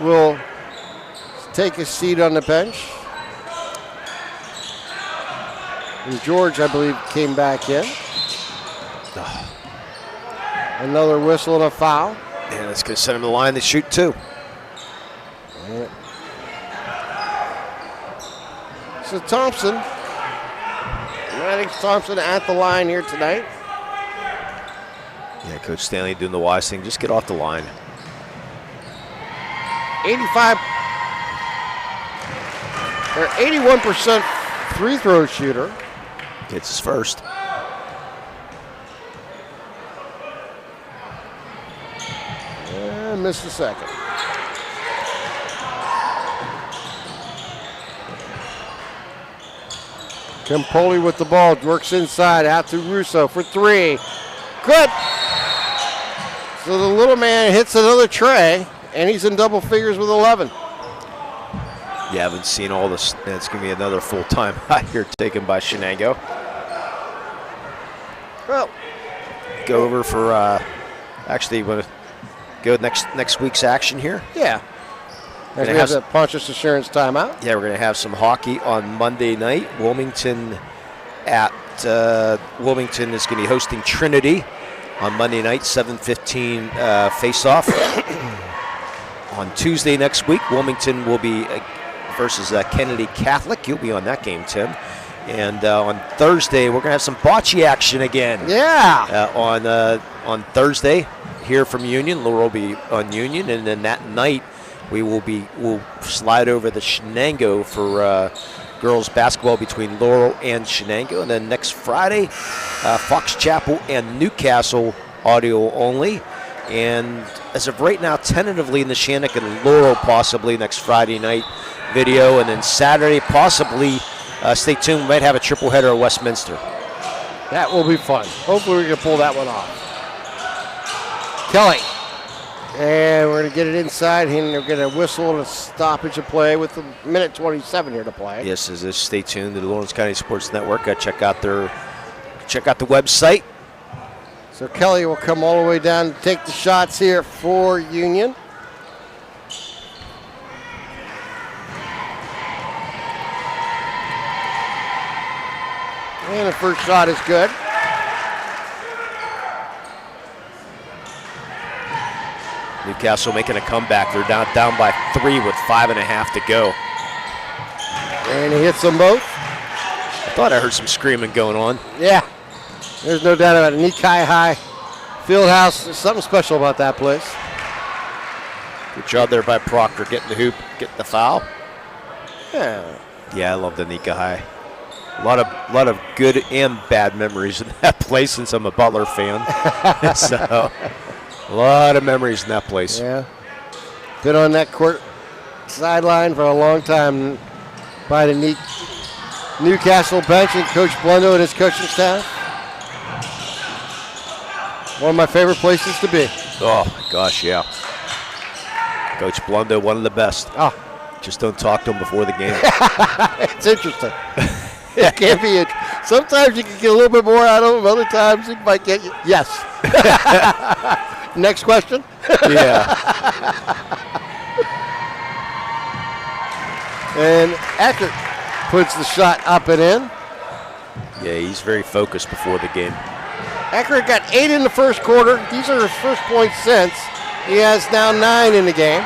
will take a seat on the bench. And George, I believe, came back in. Another whistle and a foul. And that's going to send him to the line to shoot 2. Yeah. So Thompson, Maddox Thompson at the line here tonight. Yeah, Coach Stanley doing the wise thing. Just get off the line. 81% free throw shooter. Gets his first. And missed the second. Campoli with the ball, works inside, out to Russo for 3. Good. So the little man hits another tray, and he's in double figures with 11. You haven't seen all this. It's going to be another full-time high here taken by Shenango. Well, go over for, actually, you want to go next week's action here? Yeah. We have the Pontius Assurance timeout. Yeah, we're going to have some hockey on Monday night. Wilmington is going to be hosting Trinity on Monday night, 7:15 face-off. On Tuesday next week, Wilmington will be versus Kennedy Catholic. You'll be on that game, Tim. And on Thursday, we're going to have some bocce action again. Yeah. On Thursday, here from Union. Laurel will be on Union, and then that night we'll slide over the Shenango for girls basketball between Laurel and Shenango, and then next Friday, Fox Chapel and Newcastle audio only. And as of right now, tentatively Neshannock and Laurel possibly next Friday night video, and then Saturday possibly Stay tuned. We might have a triple header at Westminster. That will be fun. Hopefully we can pull that one off. Kelly. And we're going to get it inside, and we're going to whistle a stoppage of play with a minute 27 here to play. Yes, stay tuned to the Lawrence County Sports Network. Check out the website. So Kelly will come all the way down to take the shots here for Union. And the first shot is good. Newcastle making a comeback. They're down by 3 with 5.5 to go. And he hits them both. I thought I heard some screaming going on. Yeah, there's no doubt about it. Nikai High Fieldhouse, there's something special about that place. Good job there by Proctor getting the hoop, getting the foul. Yeah. Yeah, I love the Nika High. A lot of good and bad memories in that place since I'm a Butler fan. So, a lot of memories in that place. Yeah. Been on that court sideline for a long time by the Newcastle bench and Coach Blundo and his coaching staff. One of my favorite places to be. Oh, my gosh, yeah. Coach Blundo, one of the best. Oh. Just don't talk to him before the game. It's interesting. It can be it. Sometimes you can get a little bit more out of him. Other times you might get yes. Next question. Yeah. And Eckert puts the shot up and in. Yeah, he's very focused before the game. Eckert got 8 in the first quarter. These are his first points since. He has now 9 in the game.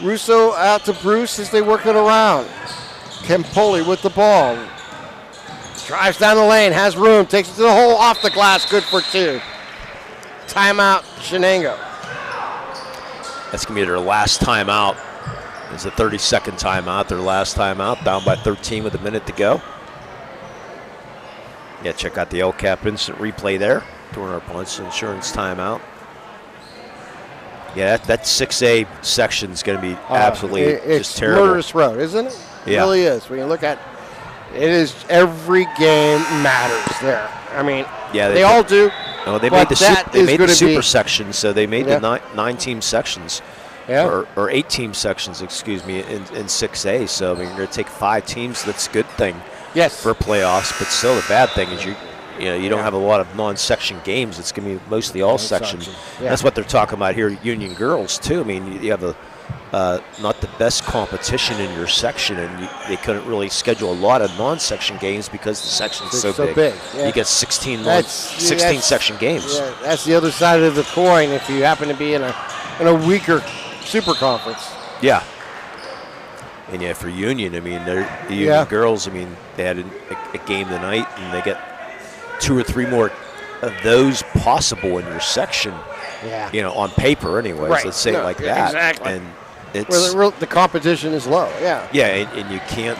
Russo out to Bruce as they work it around. Kempoli with the ball. Drives down the lane, has room, takes it to the hole, off the glass, good for 2. Timeout, Shenango. That's going to be their last timeout. It's a 30-second timeout, their last timeout, down by 13 with a minute to go. Yeah, check out the LCAP instant replay there during our points insurance timeout. Yeah, that 6A section is going to be absolutely just terrible. It's murderous road, isn't it? It Yeah. really is. When you look at it, is every game matters there. I mean, yeah, they all do. No, they but made the super sections, so they made the 9-team sections, or 8-team sections, excuse me, in 6A. So I mean, you're going to take 5 teams. That's a good thing. Yes. For playoffs, but still the bad thing is you don't have a lot of non-section games. It's going to be mostly all section. Yeah. That's what they're talking about here, Union girls too. I mean, you have not the best competition in your section, and they couldn't really schedule a lot of non-section games because the section's so big. Yeah. You get 16 section games. Yeah, that's the other side of the coin if you happen to be in a weaker super conference. Yeah. And yeah, for Union, I mean, the Union girls, I mean, they had a game tonight, and they get 2 or 3 more of those possible in your section. Yeah. You know, on paper, anyways. Right. Let's say it like that. Exactly. And it's where the competition is low. Yeah. Yeah, and you can't.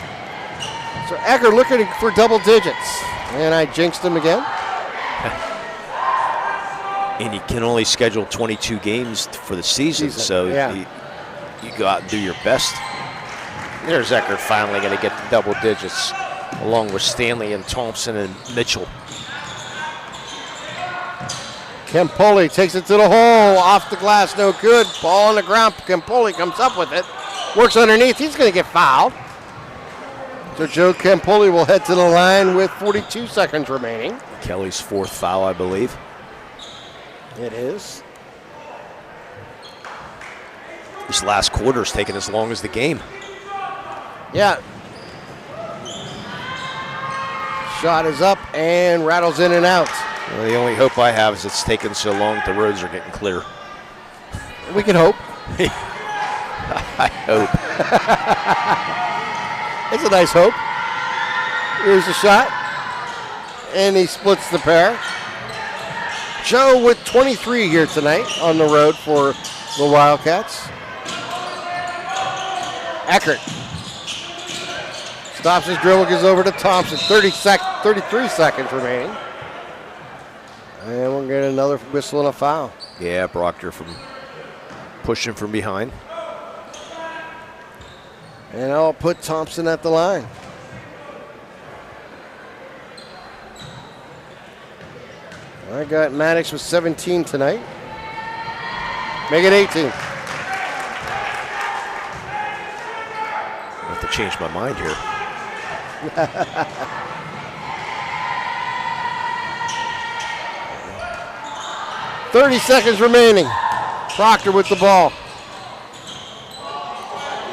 So Eckert looking for double digits, and I jinxed him again. And you can only schedule 22 games for the season. So you go out and do your best. There's Eckert finally going to get the double digits, along with Stanley and Thompson and Mitchell. Kempoli takes it to the hole, off the glass, no good. Ball on the ground, Kempoli comes up with it, works underneath, he's going to get fouled. So Joe Kempoli will head to the line with 42 seconds remaining. Kelly's 4th foul, I believe. It is. This last quarter is taking as long as the game. Yeah. Shot is up and rattles in and out. Well, the only hope I have is it's taking so long the roads are getting clear. We can hope. I hope. It's a nice hope. Here's the shot. And he splits the pair. Joe with 23 here tonight on the road for the Wildcats. Eckert stops his dribble, goes over to Thompson. 33 seconds remaining. And we'll get another whistle and a foul. Yeah, Proctor from pushing from behind. And I'll put Thompson at the line. I got Maddox with 17 tonight. Make it 18. I have to change my mind here. 30 seconds remaining. Proctor with the ball.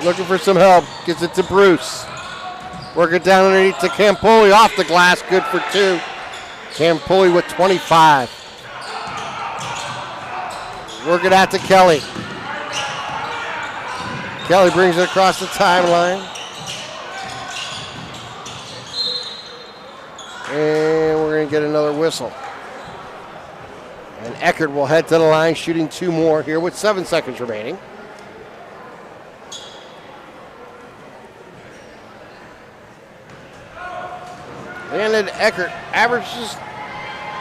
Looking for some help. Gets it to Bruce. Work it down underneath to Campoli. Off the glass. Good for 2. Campoli with 25. Work it out to Kelly. Kelly brings it across the timeline. And we're going to get another whistle. And Eckert will head to the line, shooting 2 more here with 7 seconds remaining. Landon Eckert averages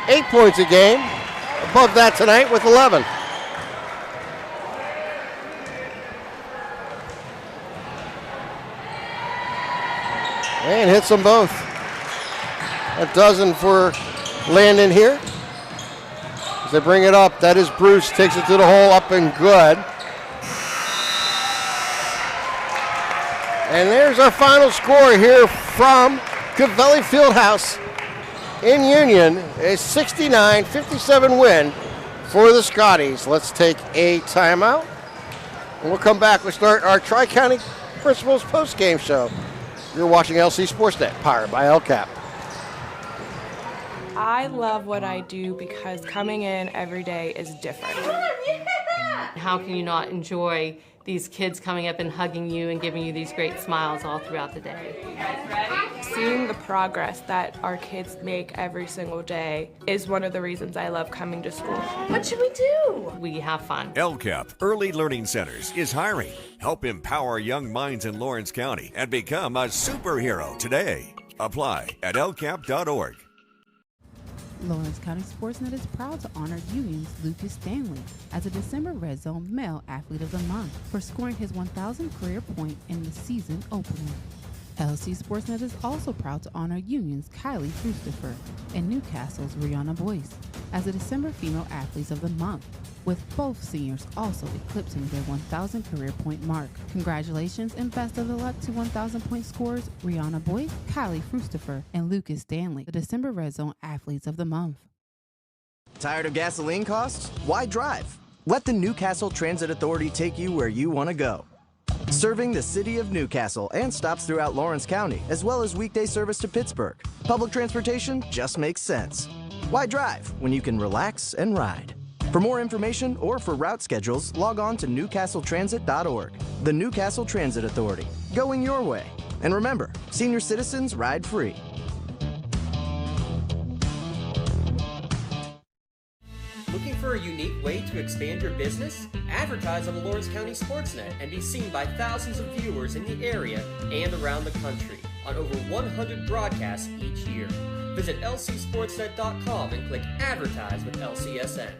8 points a game. Above that tonight with 11. And hits them both. A dozen for Landon here. As they bring it up, that is Bruce. Takes it to the hole, up and good. And there's our final score here from Covelli Fieldhouse in Union. A 69-57 win for the Scotties. Let's take a timeout. And we'll come back. We'll start our Tri-County Principals post-game show. You're watching LC SportsNet, powered by LCAP. I love what I do because coming in every day is different. How can you not enjoy these kids coming up and hugging you and giving you these great smiles all throughout the day? You guys ready? Seeing the progress that our kids make every single day is one of the reasons I love coming to school. What should we do? We have fun. LCAP Early Learning Centers is hiring. Help empower young minds in Lawrence County and become a superhero today. Apply at lcap.org. Lawrence County SportsNet is proud to honor Union's Lucas Stanley as a December Red Zone Male Athlete of the Month for scoring his 1,000th career point in the season opener. LC SportsNet is also proud to honor Union's Kylie Christopher and Newcastle's Rihanna Boyce as the December Female Athletes of the Month, with both seniors also eclipsing their 1,000 career point mark. Congratulations and best of the luck to 1,000 point scorers Rihanna Boyce, Kylie Christopher, and Lucas Stanley, the December Red Zone Athletes of the Month. Tired of gasoline costs? Why drive? Let the Newcastle Transit Authority take you where you want to go. Serving the city of Newcastle and stops throughout Lawrence County, as well as weekday service to Pittsburgh. Public transportation just makes sense. Why drive when you can relax and ride? For more information or for route schedules, log on to newcastletransit.org. The Newcastle Transit Authority, going your way. And remember, senior citizens ride free. Looking for a unique way to expand your business? Advertise on the Lawrence County SportsNet and be seen by thousands of viewers in the area and around the country on over 100 broadcasts each year. Visit lcsportsnet.com and click Advertise with LCSN.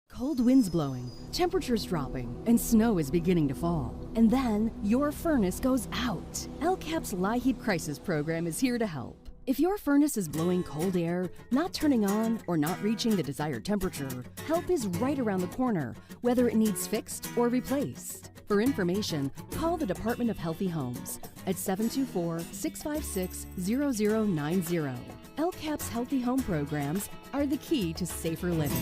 Cold winds blowing, temperatures dropping, and snow is beginning to fall. And then your furnace goes out. LCAP's LIHEAP Crisis Program is here to help. If your furnace is blowing cold air, not turning on, or not reaching the desired temperature, help is right around the corner, whether it needs fixed or replaced. For information, call the Department of Healthy Homes at 724-656-0090. LCAP's Healthy Home programs are the key to safer living.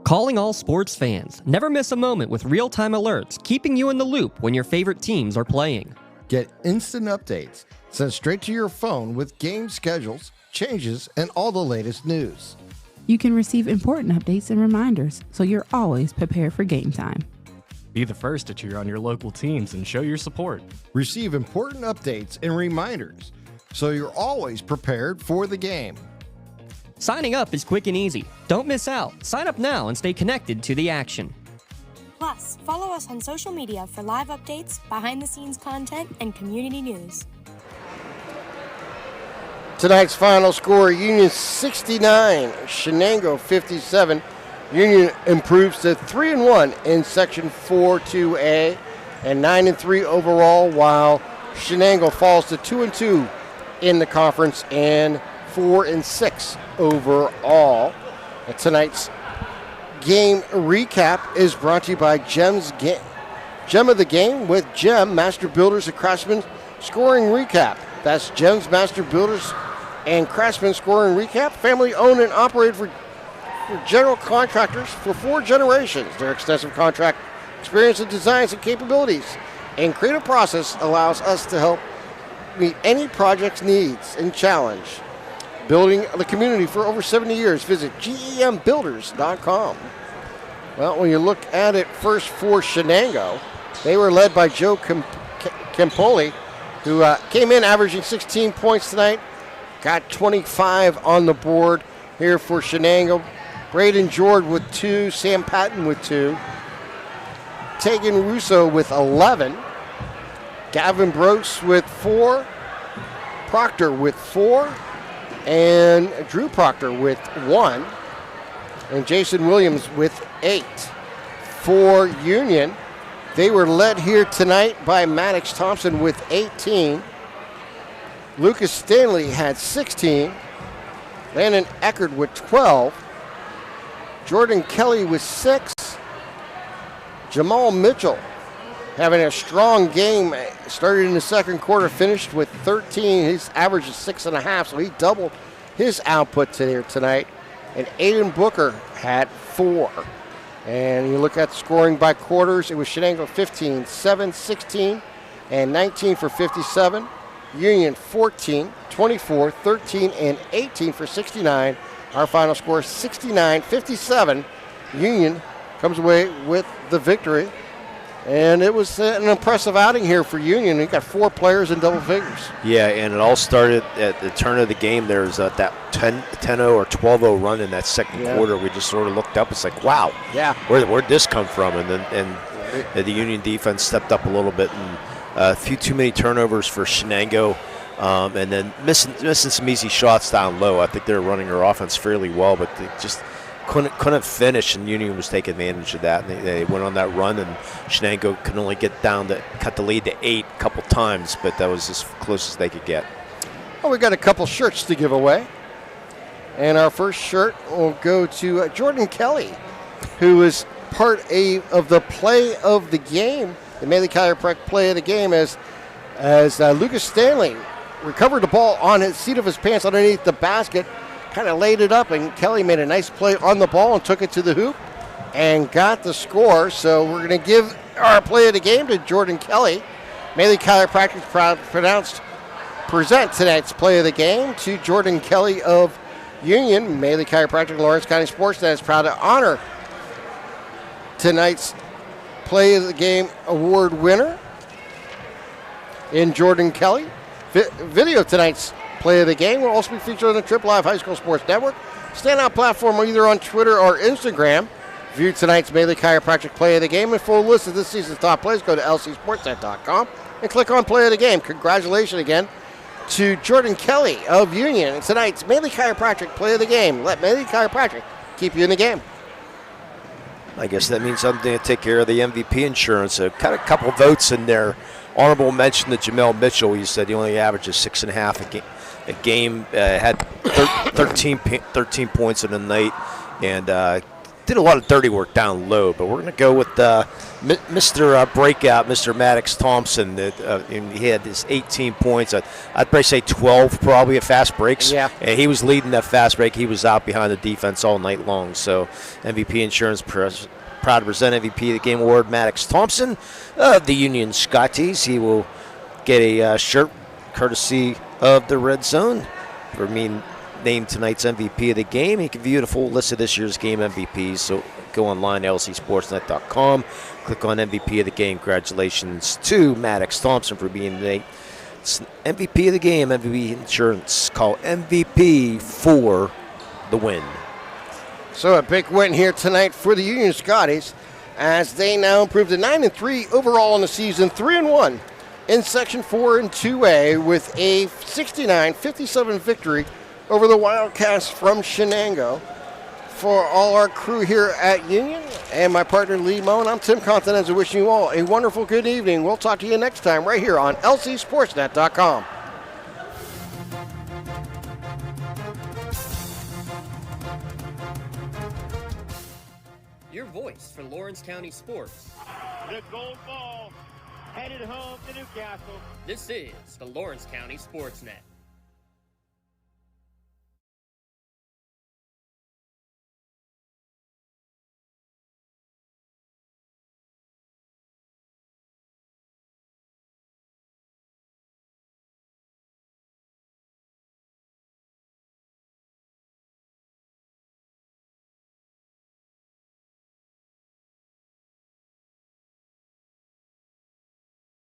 Calling all sports fans. Never miss a moment with real-time alerts, keeping you in the loop when your favorite teams are playing. Get instant updates sent straight to your phone with game schedules, changes, and all the latest news. You can receive important updates and reminders, so you're always prepared for game time. Be the first to cheer on your local teams and show your support. Receive important updates and reminders, so you're always prepared for the game. Signing up is quick and easy. Don't miss out. Sign up now and stay connected to the action. Plus, follow us on social media for live updates, behind-the-scenes content, and community news. Tonight's final score, Union 69, Shenango 57. Union improves to 3-1 in Section 4-2A and 9-3 overall, while Shenango falls to 2-2 in the conference and 4-6 overall. And tonight's game recap is brought to you by Gem of the Game with Gem Master Builders and Craftsmen Scoring Recap. That's Gem's Master Builders and Craftsmen Scoring Recap, family owned and operated for general contractors for 4 generations. Their extensive contract experience and designs and capabilities and creative process allows us to help meet any project's needs and challenge. Building the community for over 70 years. Visit gembuilders.com. Well, when you look at it first for Shenango, they were led by Joe Campoli, who came in averaging 16 points tonight, got 25 on the board here for Shenango. Braden Jord with 2, Sam Patton with 2, Tegan Russo with 11, Gavin Brooks with 4, Proctor with 4, and Drew Proctor with 1, and Jason Williams with 8. For Union, they were led here tonight by Maddox Thompson with 18. Lucas Stanley had 16. Landon Eckerd with 12. Jordan Kelly with 6. Jamal Mitchell having a strong game. Started in the second quarter, finished with 13. His average is 6.5, so he doubled his output tonight. And Aiden Booker had 4. And you look at the scoring by quarters, it was Shenango 15, 7, 16, and 19 for 57. Union 14, 24, 13, and 18 for 69. Our final score is 69-57. Union comes away with the victory. And it was an impressive outing here for Union. You got 4 players in double figures. Yeah, and it all started at the turn of the game. There was that 10-0 or 12-0 run in that second quarter. We just sort of looked up. It's like, wow, where'd this come from? And then the Union defense stepped up a little bit, and a few too many turnovers for Shenango, and then missing some easy shots down low. I think they were running their offense fairly well, but they just couldn't finish, and Union was taking advantage of that. And they went on that run, and Shenango could only get down to cut the lead to 8 a couple times, but that was as close as they could get. Well, we got a couple shirts to give away, and our first shirt will go to Jordan Kelly, who is part of the play of the game, the Maley Chiropractic play of the game, as Lucas Stanley recovered the ball on his seat of his pants underneath the basket, kind of laid it up, and Kelly made a nice play on the ball and took it to the hoop and got the score. So we're going to give our play of the game to Jordan Kelly. Maley Chiropractic present tonight's play of the game to Jordan Kelly of Union. Maley Chiropractic, Lawrence County SportsNet is proud to honor tonight's play of the game award winner in Jordan Kelly. Video tonight's play of the game will also be featured on the Trip Live High School Sports Network standout platform, either on Twitter or Instagram. View tonight's Maley Chiropractic play of the game and full list of this season's top plays. Go to lcsportsnet.com and click on play of the game. Congratulations again to Jordan Kelly of Union. And tonight's Maley Chiropractic play of the game. Let Maley Chiropractic keep you in the game. I guess that means something to take care of the MVP insurance. Got a couple votes in there. Honorable mention to Jamel Mitchell. You said he only averages 6.5 a game. Had 13 points in the night, and did a lot of dirty work down low. But we're going to go with Mr. Breakout, Mr. Maddox Thompson. He had his 18 points. I'd probably say 12 probably at fast breaks. Yeah. And he was leading that fast break. He was out behind the defense all night long. So MVP insurance proud to present MVP of the Game Award, Maddox Thompson of the Union Scotties. He will get a shirt courtesy of the Red Zone for me named tonight's MVP of the game. You can view the full list of this year's game MVPs, so go online, lcsportsnet.com, click on MVP of the game. Congratulations to Maddox Thompson for being the MVP of the game. MVP insurance, call MVP for the win. So a big win here tonight for the Union Scotties as they now improve to 9-3 overall in the season, 3-1 in Section 4 and 2A with a 69-57 victory over the Wildcats from Shenango. for all our crew here at Union and my partner Lee Moen, I'm Tim Continenza wishing you all a wonderful good evening. We'll talk to you next time right here on lcsportsnet.com. Your voice for Lawrence County sports. The gold ball headed home to Newcastle. This is the Lawrence County SportsNet.